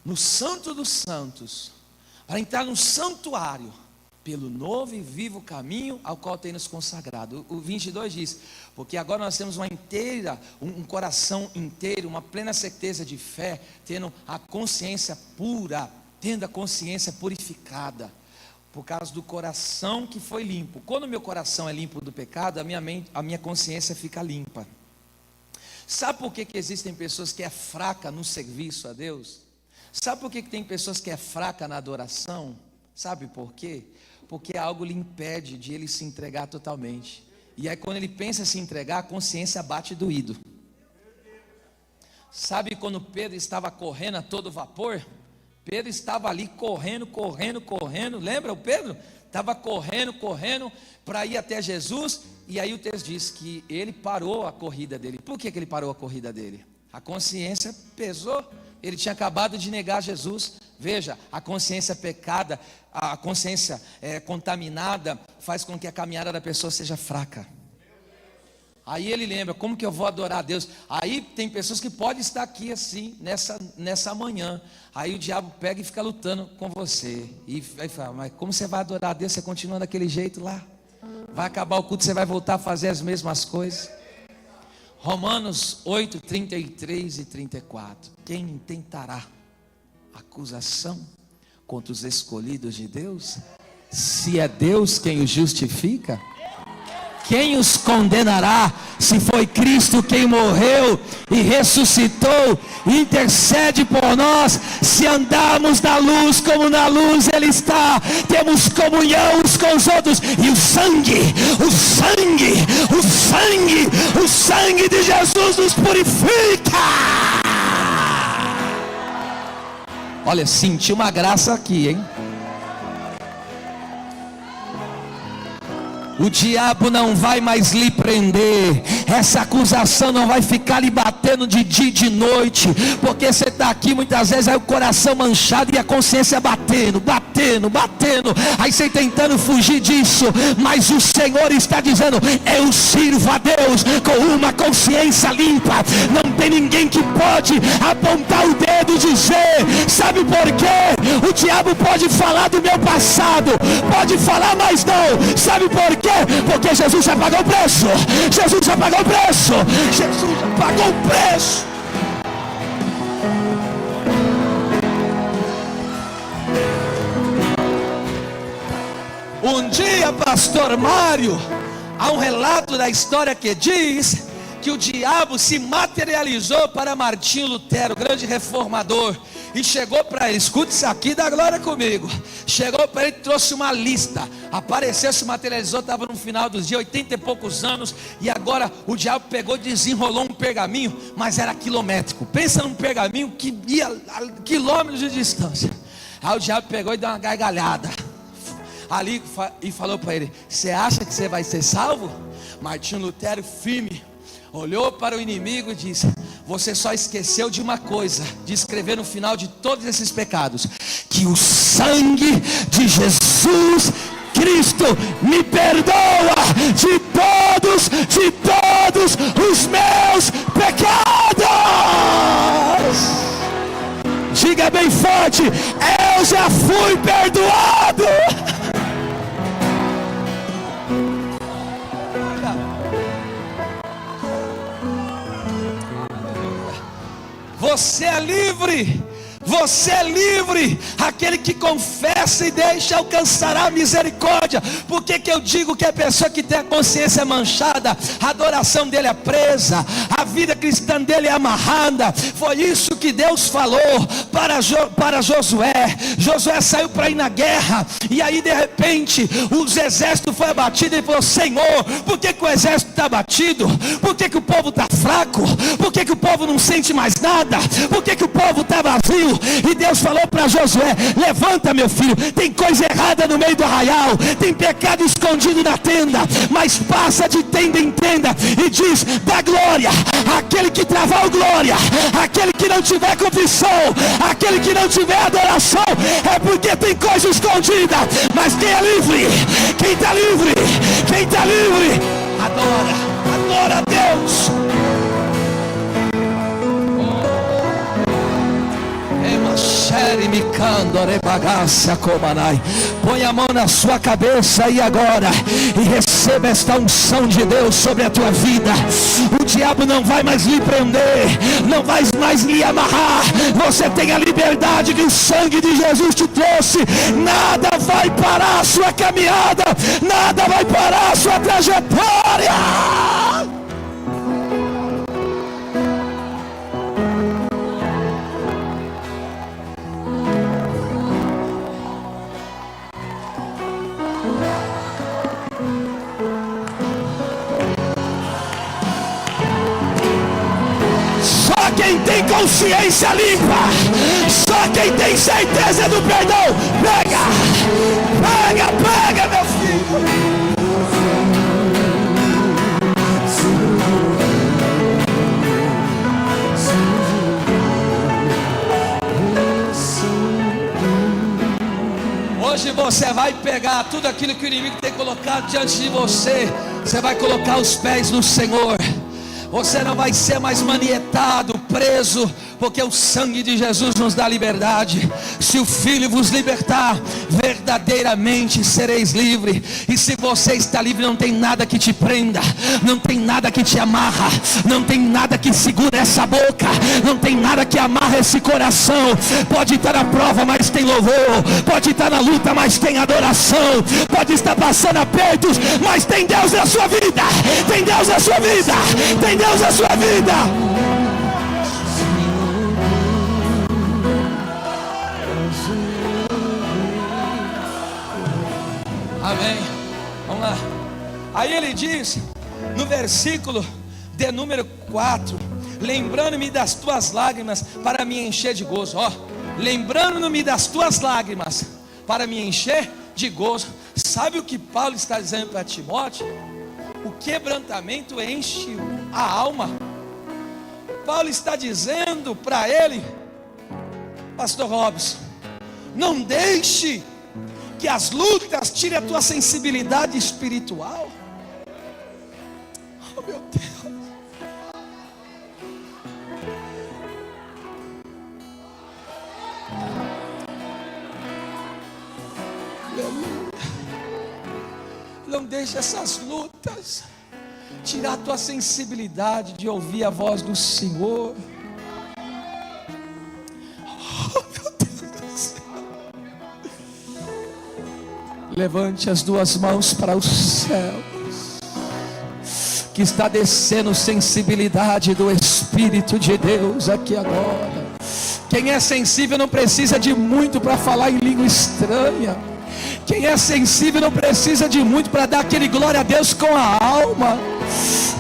no Santo dos Santos, para entrar no santuário, pelo novo e vivo caminho ao qual tem nos consagrado. O 22 diz: porque agora nós temos um coração inteiro, uma plena certeza de fé, tendo a consciência pura, tendo a consciência purificada, por causa do coração que foi limpo. Quando o meu coração é limpo do pecado, a minha consciência fica limpa. Sabe por que existem pessoas que é fraca no serviço a Deus? Sabe por que tem pessoas que é fraca na adoração? Sabe por quê? Porque algo lhe impede de ele se entregar totalmente. E aí quando ele pensa em se entregar, a consciência bate doído. Sabe quando Pedro estava correndo a todo vapor? Pedro estava ali correndo. Lembra o Pedro? Estava correndo para ir até Jesus. E aí o texto diz que ele parou a corrida dele. Por que ele parou a corrida dele? A consciência pesou. Ele tinha acabado de negar Jesus. Veja, a consciência pecada, a consciência contaminada, faz com que a caminhada da pessoa seja fraca. Aí ele lembra: como que eu vou adorar a Deus? Aí tem pessoas que podem estar aqui assim, nessa manhã. Aí o diabo pega e fica lutando com você. E aí fala: mas como você vai adorar a Deus? Você continua daquele jeito lá? Vai acabar o culto, você vai voltar a fazer as mesmas coisas. Romanos 8, 33 e 34. Quem intentará acusação contra os escolhidos de Deus? Se é Deus quem os justifica, Quem os condenará? Se foi Cristo quem morreu e ressuscitou, intercede por nós. Se andarmos na luz como na luz Ele está, temos comunhão uns com os outros. E o sangue de Jesus nos purifica. Olha, senti uma graça aqui, hein? O diabo não vai mais lhe prender. Essa acusação não vai ficar lhe batendo de dia e de noite. Porque você está aqui muitas vezes, aí o coração manchado e a consciência batendo. Aí você tentando fugir disso. Mas o Senhor está dizendo: eu sirvo a Deus com uma consciência limpa. Não tem ninguém que pode apontar o dedo e dizer. Sabe por quê? O diabo pode falar do meu passado, pode falar, mas não. Sabe por quê? Porque Jesus já pagou o preço. Jesus já pagou o preço. Jesus já pagou o preço. Um dia, pastor Mário, há um relato da história que diz que o diabo se materializou para Martinho Lutero, grande reformador, e chegou para ele, escute isso aqui, dá glória comigo. Chegou para ele, trouxe uma lista, apareceu, se materializou, estava no final dos dias, 80 e poucos anos, e agora o diabo pegou e desenrolou um pergaminho, mas era quilométrico. Pensa num pergaminho que ia a quilômetros de distância. Aí o diabo pegou e deu uma gargalhada ali e falou para ele: você acha que você vai ser salvo? Martinho Lutero, firme, olhou para o inimigo e disse: você só esqueceu de uma coisa, de escrever no final de todos esses pecados, que o sangue de Jesus Cristo me perdoa de todos os meus pecados. Diga bem forte: eu já fui perdoado. Você é livre. Você é livre. Aquele que confessa e deixa alcançará a misericórdia. Por que eu digo que a pessoa que tem a consciência manchada, a adoração dele é presa, a vida cristã dele é amarrada? Foi isso que Deus falou para Josué. Josué saiu para ir na guerra, e aí de repente os exércitos foram abatidos. Ele falou: Senhor, por que o exército está abatido? Por que o povo está fraco? Por que o povo não sente mais nada? Por que o povo está vazio? E Deus falou para Josué: levanta, meu filho, tem coisa errada no meio do arraial, tem pecado escondido na tenda, mas passa de tenda em tenda e diz: dá glória àquele que travar o glória. Aquele que não tiver confissão, aquele que não tiver adoração, é porque tem coisa escondida. Mas quem é livre, quem está livre, adora a Deus. Põe a mão na sua cabeça aí agora e receba esta unção de Deus sobre a tua vida. O diabo não vai mais lhe prender, não vai mais lhe amarrar. Você tem a liberdade que o sangue de Jesus te trouxe. Nada vai parar a sua caminhada, nada vai parar a sua trajetória. Quem tem consciência limpa, só quem tem certeza do perdão, pega, meu filho. Hoje você vai pegar tudo aquilo que o inimigo tem colocado diante de você. Você vai colocar os pés no Senhor. Você não vai ser mais manietado. atado, preso, porque o sangue de Jesus nos dá liberdade. Se o Filho vos libertar, verdadeiramente sereis livres. E se você está livre, não tem nada que te prenda, não tem nada que te amarra, não tem nada que segura essa boca, não tem nada que amarra esse coração. Pode estar na prova, mas tem louvor. Pode estar na luta, mas tem adoração. Pode estar passando apertos, mas tem Deus na sua vida. Tem Deus na sua vida. Tem Deus na sua vida. Amém. Vamos lá. Aí ele diz no versículo de número 4: lembrando-me das tuas lágrimas para me encher de gozo. Ó, lembrando-me das tuas lágrimas para me encher de gozo. Sabe o que Paulo está dizendo para Timóteo? O quebrantamento enche a alma. Paulo está dizendo para ele: pastor Robson, não deixe que as lutas tirem a tua sensibilidade espiritual. Oh meu Deus. Não deixe essas lutas tirar a tua sensibilidade de ouvir a voz do Senhor. Oh meu Deus do céu. Levante as duas mãos para os céus, que está descendo sensibilidade do Espírito de Deus aqui agora. Quem é sensível não precisa de muito para falar em língua estranha. Quem é sensível não precisa de muito para dar aquele glória a Deus com a alma.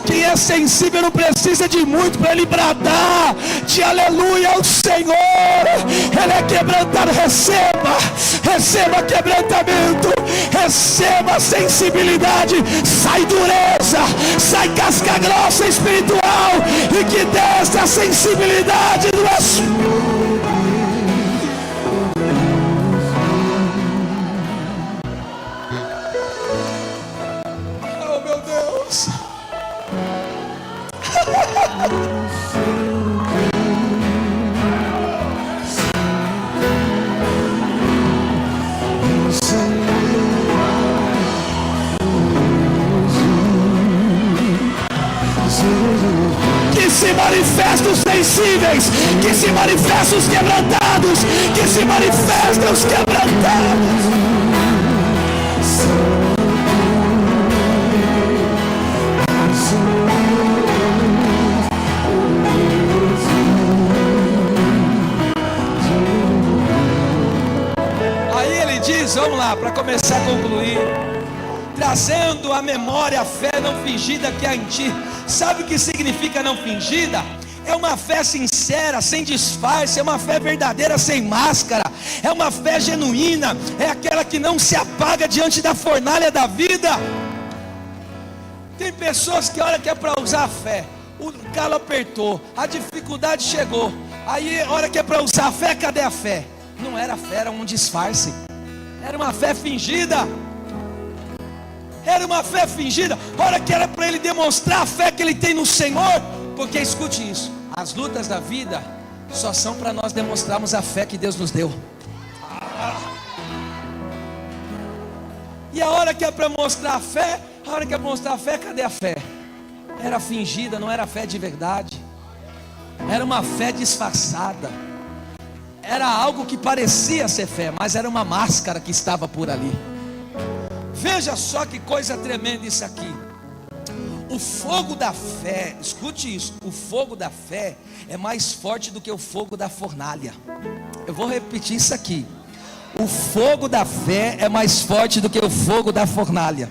Quem é sensível não precisa de muito para ele bradar de aleluia ao Senhor. Ele é quebrantado. Receba quebrantamento, receba sensibilidade. Sai dureza, sai casca grossa espiritual, e que desce a sensibilidade do Espírito. Que se manifestem os sensíveis, que se manifestem os quebrantados, que se manifestem os quebrantados. Vamos lá, para começar a concluir, trazendo à memória a fé não fingida que há em ti. Sabe o que significa não fingida? É uma fé sincera, sem disfarce, é uma fé verdadeira, sem máscara, é uma fé genuína, é aquela que não se apaga diante da fornalha da vida. Tem pessoas que olham que é para usar a fé, o calo apertou, a dificuldade chegou, aí a hora que é para usar a fé, cadê a fé? Não era fé, era um disfarce. Era uma fé fingida. Era uma fé fingida. Hora que era para ele demonstrar a fé que ele tem no Senhor. Porque escute isso: as lutas da vida só são para nós demonstrarmos a fé que Deus nos deu. E a hora que é para mostrar a fé, a hora que é para mostrar a fé, cadê a fé? Era fingida, não era fé de verdade. Era uma fé disfarçada. Era algo que parecia ser fé, mas era uma máscara que estava por ali. Veja só que coisa tremenda isso aqui. O fogo da fé, escute isso, o fogo da fé é mais forte do que o fogo da fornalha. Eu vou repetir isso aqui. O fogo da fé é mais forte do que o fogo da fornalha.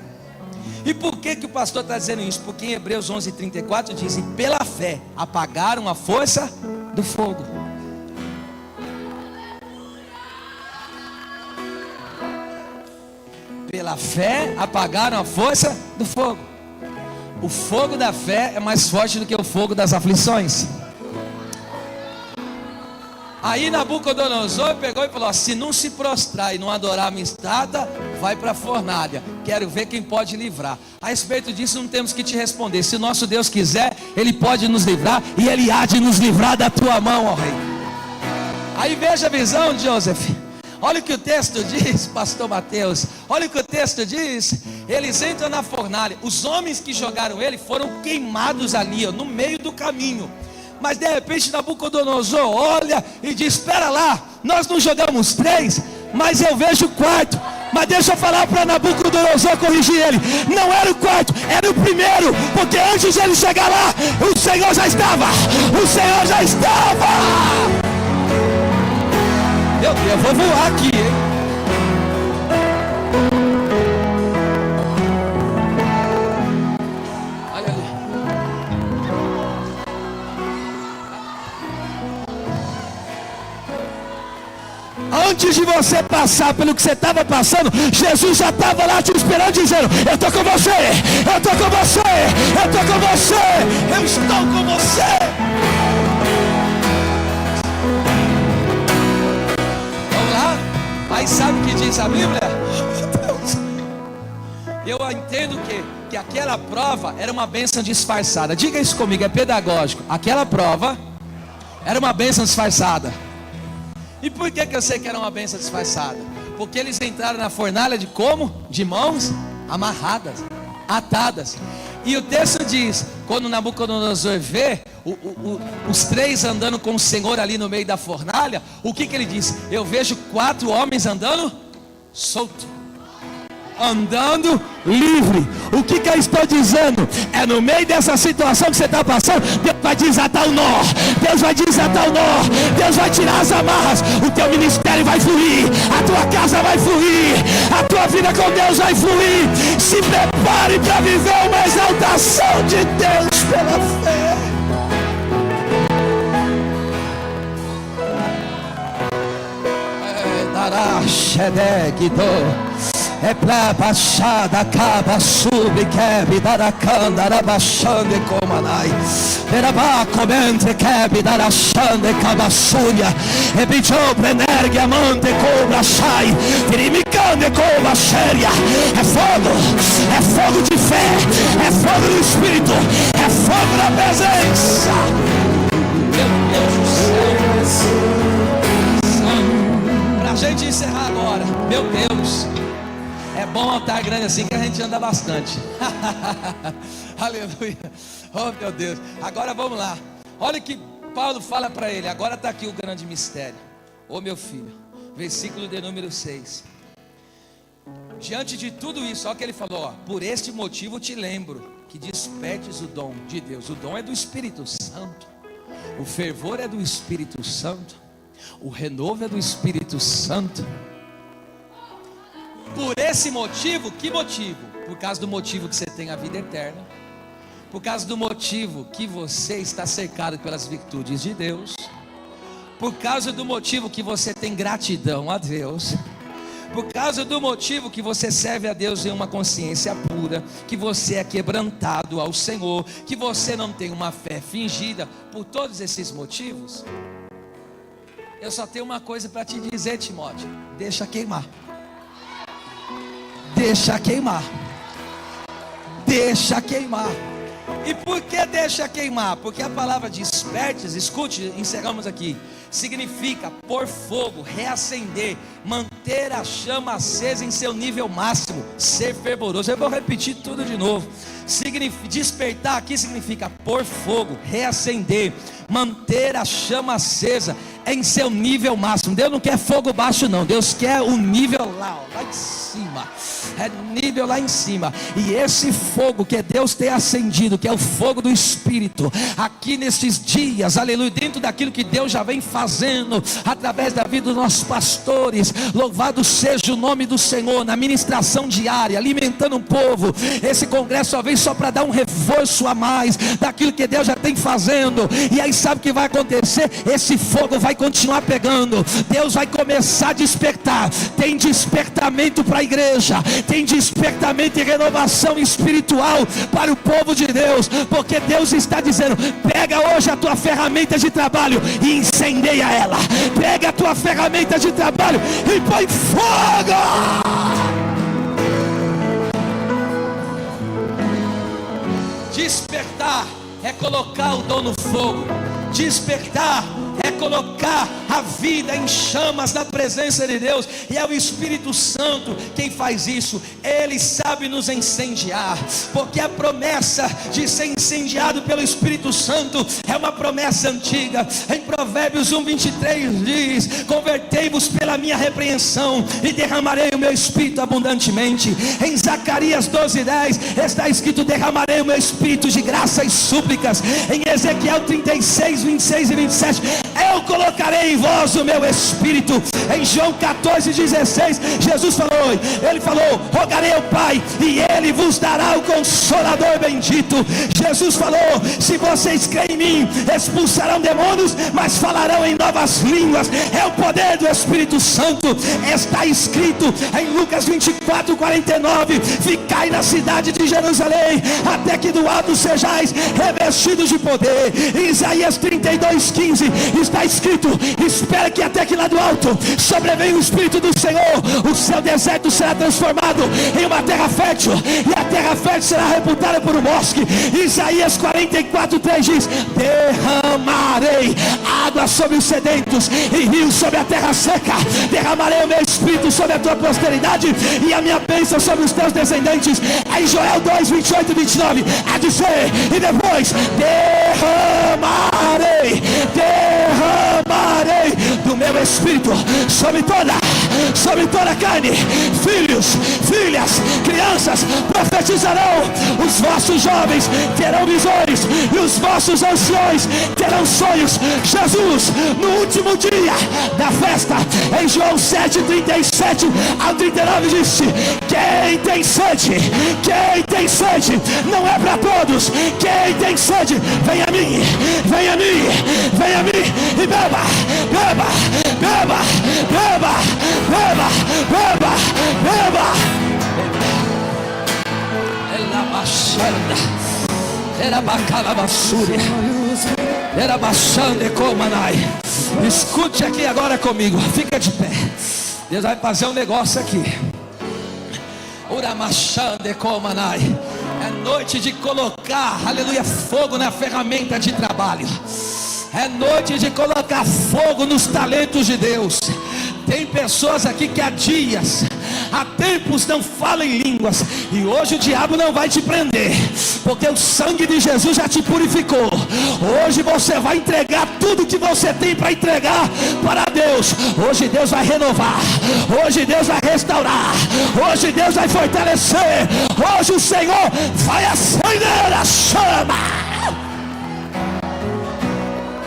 E por que o pastor está dizendo isso? Porque em Hebreus 11:34 diz: e pela fé apagaram a força do fogo. Pela fé apagaram a força do fogo. O fogo da fé é mais forte do que o fogo das aflições. Aí Nabucodonosor pegou e falou: se não se prostrar e não adorar a minha estátua, vai para a fornalha. Quero ver quem pode livrar. A respeito disso não temos que te responder. Se o nosso Deus quiser, Ele pode nos livrar, e Ele há de nos livrar da tua mão, ó rei. Aí veja a visão, Joseph. Olha o que o texto diz, pastor Mateus. Olha o que o texto diz. Eles entram na fornalha. Os homens que jogaram ele foram queimados ali, ó, no meio do caminho. Mas de repente Nabucodonosor olha e diz: espera lá, nós não jogamos 3, mas eu vejo o quarto. Mas deixa eu falar para Nabucodonosor corrigir ele: não era o quarto, era o primeiro. Porque antes de ele chegar lá, o Senhor já estava. O Senhor já estava. Meu Deus, eu vou voar aqui, hein? Olha ali. Antes de você passar pelo que você estava passando, Jesus já estava lá te esperando, dizendo: eu estou com você, eu estou com você, eu estou com você, eu estou com você. Aí sabe o que diz a Bíblia? Eu entendo que aquela prova era uma bênção disfarçada. Diga isso comigo, é pedagógico. Aquela prova era uma bênção disfarçada. E por que eu sei que era uma bênção disfarçada? Porque eles entraram na fornalha de como? De mãos amarradas, atadas. E o texto diz, quando Nabucodonosor vê os 3 andando com o Senhor ali no meio da fornalha, o que ele diz? Eu vejo 4 homens andando solto, andando livre. O que eu estou dizendo? É no meio dessa situação que você está passando, Deus vai desatar o nó, Deus vai desatar o nó, Deus vai tirar as amarras. O teu ministério vai fluir, a tua casa vai fluir, a tua vida com Deus vai fluir. Se prepare para viver uma exaltação de Deus pela fé. É pra baixada, acaba, sube, quebe, daracanda, arabaxande, comanai. Verabá, comente, quebe, darachande, cabaçúria. E bichou, prenergue, amante, cobra, chai. Tirimicande, cobra, xéria. É fogo de fé, é fogo do Espírito, é fogo da presença. Meu Deus do céu. Pra gente encerrar agora, meu Deus. É bom altar grande assim que a gente anda bastante. Aleluia. Oh meu Deus. Agora vamos lá. Olha o que Paulo fala para ele. Agora está aqui o grande mistério. Ô meu filho, versículo de número 6. Diante de tudo isso, olha o que ele falou, ó. Por este motivo te lembro que despertes o dom de Deus. O dom é do Espírito Santo. O fervor é do Espírito Santo. O renovo é do Espírito Santo. Por esse motivo, que motivo? Por causa do motivo que você tem a vida eterna. Por causa do motivo que você está cercado pelas virtudes de Deus. Por causa do motivo que você tem gratidão a Deus. Por causa do motivo que você serve a Deus em uma consciência pura. Que você é quebrantado ao Senhor. Que você não tem uma fé fingida. Por todos esses motivos, eu só tenho uma coisa para te dizer, Timóteo: deixa queimar. Deixa queimar. Deixa queimar. E por que deixa queimar? Porque a palavra despertes, escute, encerramos aqui, significa pôr fogo, reacender, manter a chama acesa em seu nível máximo, ser fervoroso. Eu vou repetir tudo de novo. Despertar aqui significa pôr fogo, reacender, manter a chama acesa em seu nível máximo. Deus não quer fogo baixo não, Deus quer o nível lá em cima. É nível lá em cima. E esse fogo que Deus tem acendido, que é o fogo do Espírito, aqui nesses dias, aleluia, dentro daquilo que Deus já vem fazendo através da vida dos nossos pastores, louvado seja o nome do Senhor, na ministração diária, alimentando o povo. Esse congresso só vem só para dar um reforço a mais daquilo que Deus já tem fazendo. E aí sabe o que vai acontecer? Esse fogo vai continuar pegando. Deus vai começar a despertar. Tem despertamento para a igreja, tem despertamento e renovação espiritual para o povo de Deus. Deus, porque Deus está dizendo: pega hoje a tua ferramenta de trabalho e incendeia ela. Pega a tua ferramenta de trabalho e põe fogo. Despertar é colocar o dom no fogo. Despertar é colocar a vida em chamas na presença de Deus. E é o Espírito Santo quem faz isso. Ele sabe nos incendiar, porque a promessa de ser incendiado pelo Espírito Santo é uma promessa antiga. Em Provérbios 1:23 diz: convertei-vos pela minha repreensão e derramarei o meu Espírito abundantemente. Em Zacarias 12:10 está escrito: derramarei o meu Espírito de graça e súplicas. Em Ezequiel 36:26 e 27, eu colocarei em vós o meu Espírito. Em João 14:16, Jesus falou, ele falou: rogarei ao Pai e Ele vos dará o Consolador bendito. Jesus falou: se vocês creem em mim, expulsarão demônios, mas falarão em novas línguas. É o poder do Espírito Santo. Está escrito em Lucas 24:49: ficai na cidade de Jerusalém, até que do alto sejais revestidos de poder. Em Isaías 32:15 está escrito: espera que até que lá do alto sobrevenha o Espírito do Senhor. O seu deserto será transformado em uma terra fértil, e a terra fértil será reputada por um bosque. Isaías 44:3 diz: derramarei água sobre os sedentos e rios sobre a terra seca. Derramarei o meu Espírito sobre a tua posteridade e a minha bênção sobre os teus descendentes. Aí Joel 2:28 e 29 a dizer: e depois derramarei do meu Espírito sobre toda a carne. Filhos, filhas, crianças profetizarão. Os vossos jovens terão visões e os vossos anciões terão sonhos. Jesus, no último dia da festa, em João 7:37 ao 39 disse: quem tem sede, não é para todos. Quem tem sede, vem a mim e beba. Ela baixando, era bacana basúria, era baixando comanai. Escute aqui agora comigo, fica de pé. Deus vai fazer um negócio aqui. Uramachande comanai. É noite de colocar, aleluia, fogo na ferramenta de trabalho. É noite de colocar fogo nos talentos de Deus. Tem pessoas aqui que há dias, há tempos não falam em línguas, e hoje o diabo não vai te prender, porque o sangue de Jesus já te purificou. Hoje você vai entregar tudo que você tem para entregar para Deus. Hoje Deus vai renovar, hoje Deus vai restaurar, hoje Deus vai fortalecer, hoje o Senhor vai acender a chama.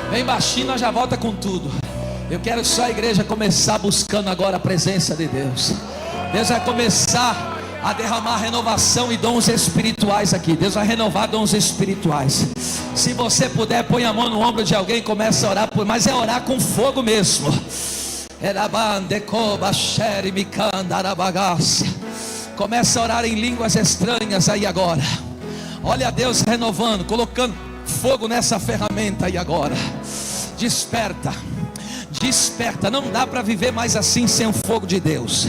Bem baixinho, nós já volta com tudo. Eu quero só a igreja começar buscando agora a presença de Deus. Deus vai começar a derramar renovação e dons espirituais aqui. Deus vai renovar dons espirituais. Se você puder, põe a mão no ombro de alguém e começa a orar mas é orar com fogo mesmo. Começa a orar em línguas estranhas aí agora. Olha a Deus renovando, colocando fogo nessa ferramenta aí agora. Desperta, não dá para viver mais assim sem o fogo de Deus.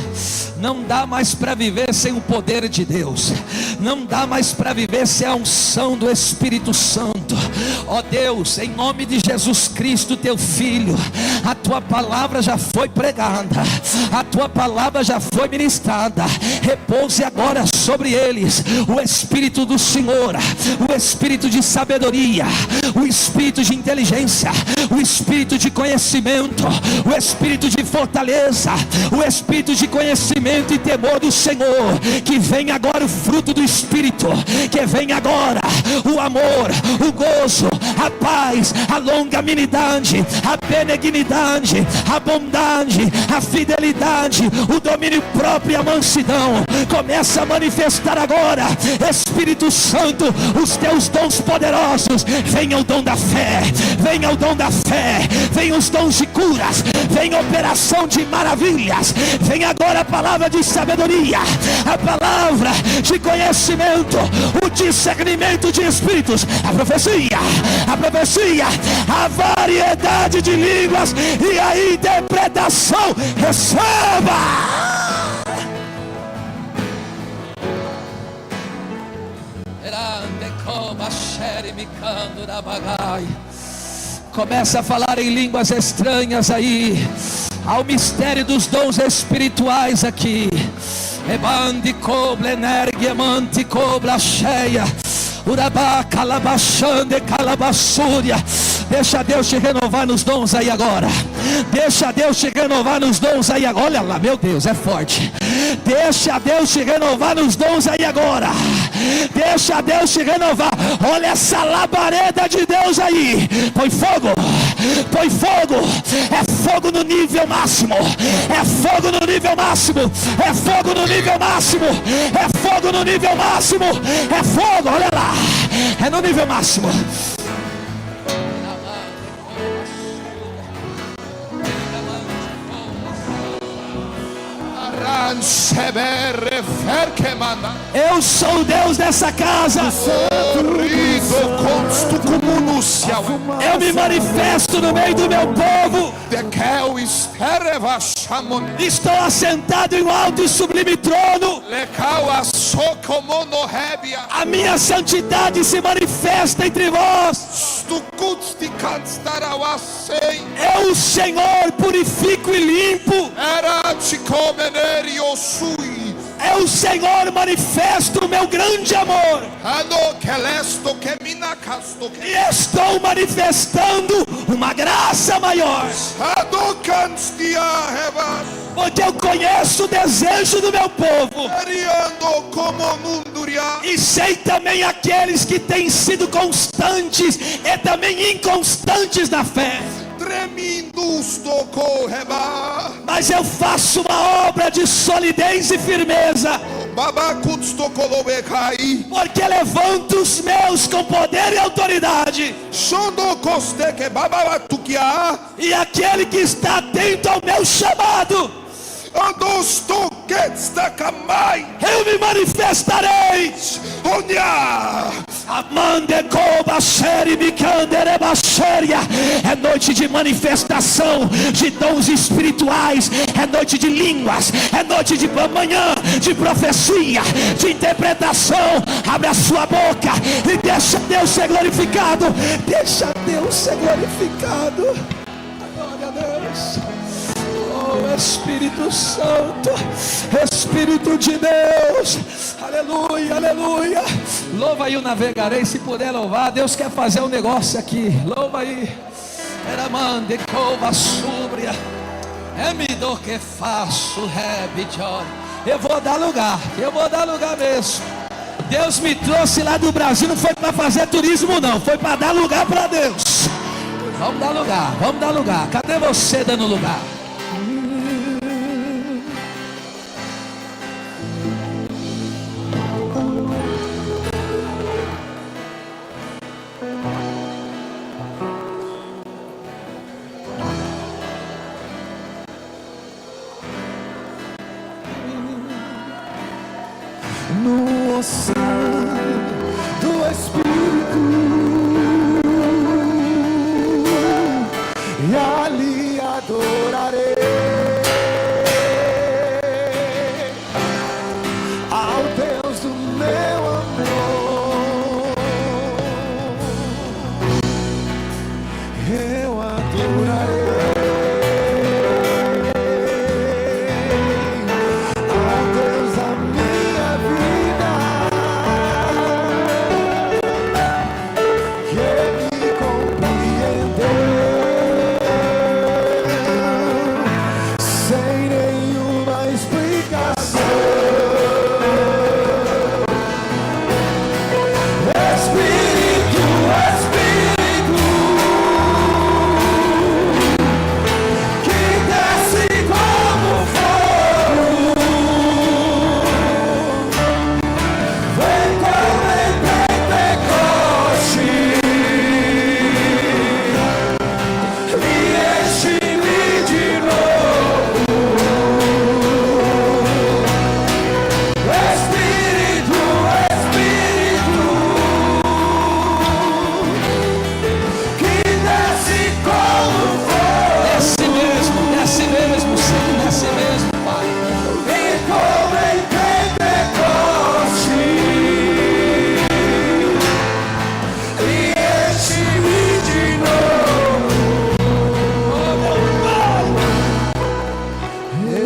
Não dá mais para viver sem o poder de Deus. Não dá mais para viver sem a unção do Espírito Santo. Ó Deus, em nome de Jesus Cristo, teu Filho, a tua palavra já foi pregada, a tua palavra já foi ministrada. Repouse agora sobre eles o Espírito do Senhor, o Espírito de sabedoria, o Espírito de inteligência, o Espírito de conhecimento, o Espírito de fortaleza, o Espírito de conhecimento e temor do Senhor. Que venha agora o fruto do Espírito, que venha agora o amor, o gozo, a paz, a longanimidade, a benignidade, a bondade, a fidelidade, o domínio próprio e a mansidão. Começa a manifestar agora, Espírito Santo, os teus dons poderosos. Venha o dom da fé, venha o dom da fé, venha os dons de curas, venha a operação de maravilhas, venha agora a palavra de sabedoria, a palavra de conhecimento, o discernimento de espíritos, a profecia, a variedade de línguas e a interpretação. Receba! Começa a falar em línguas estranhas aí. Ao mistério dos dons espirituais aqui. Ebandi cobra energia manti cobra cheia. Urabá calabachande calabassúria. Deixa Deus te renovar nos dons aí agora. Deixa Deus te renovar nos dons aí agora. Olha lá, meu Deus, é forte. Deixa Deus te renovar nos dons aí agora. Deixa Deus te renovar. Olha essa labareda de Deus aí. Põe fogo. Põe fogo. É fogo no nível máximo. É fogo no nível máximo. É fogo no nível máximo. É fogo no nível máximo. É fogo, olha lá. É no nível máximo. Eu sou o Deus dessa casa. Eu me manifesto no meio do meu povo. Estou assentado em um alto e sublime trono. A minha santidade se manifesta entre vós. Eu, o Senhor, purifico e limpo. Eu, o Senhor, manifesto o meu grande amor. E estou manifestando uma graça maior. Porque eu conheço o desejo do meu povo. E sei também aqueles que têm sido constantes e também inconstantes na fé. Mas eu faço uma obra de solidez e firmeza. Porque levanto os meus com poder e autoridade. E aquele que está atento ao meu chamado, eu me manifestarei. É noite de manifestação de dons espirituais. É noite de línguas. É noite de manhã de profecia, de interpretação. Abre a sua boca e deixa Deus ser glorificado. Deixa Deus ser glorificado. Glória a Deus. Oh, Espírito Santo, Espírito de Deus, aleluia, aleluia. Louva aí o navegarei, se puder louvar. Deus quer fazer um negócio aqui. Louva aí. Era mande cova súbria. É me do que faço, rebidior. Eu vou dar lugar mesmo. Deus me trouxe lá do Brasil, não foi para fazer turismo não, foi para dar lugar para Deus. Vamos dar lugar. Cadê você dando lugar? No oceano do Espírito, e ali adorarei ao Deus do meu amor. Eu adorarei ao Deus da minha vida.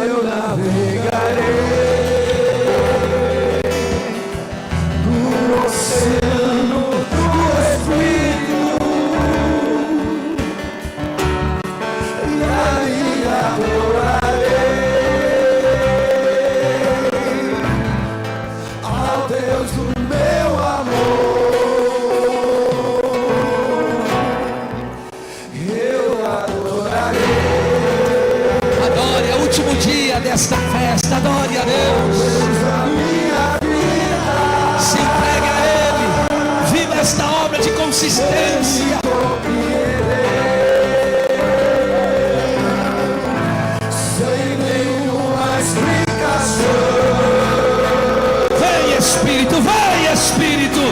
eu navegarei no oceano do Espírito, e ali adorarei ao Deus do meu amor. Eu adorarei. Adore, é o último dia desta festa. Adore a Deus. Se entregue a Ele. Viva esta obra de consistência. Sem nenhuma explicação. Vem Espírito, vem Espírito.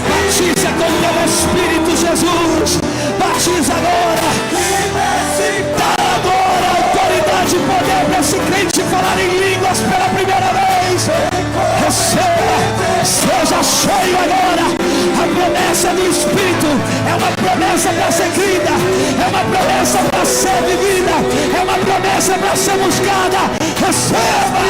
Batiza com teu Espírito, Jesus. Batiza agora. Dá agora autoridade e poder para esse crente falar em línguas pela primeira vez. Receba, seja cheio agora. A promessa do Espírito é uma promessa para ser crida, é uma promessa para ser vivida, é uma promessa para ser buscada. Receba!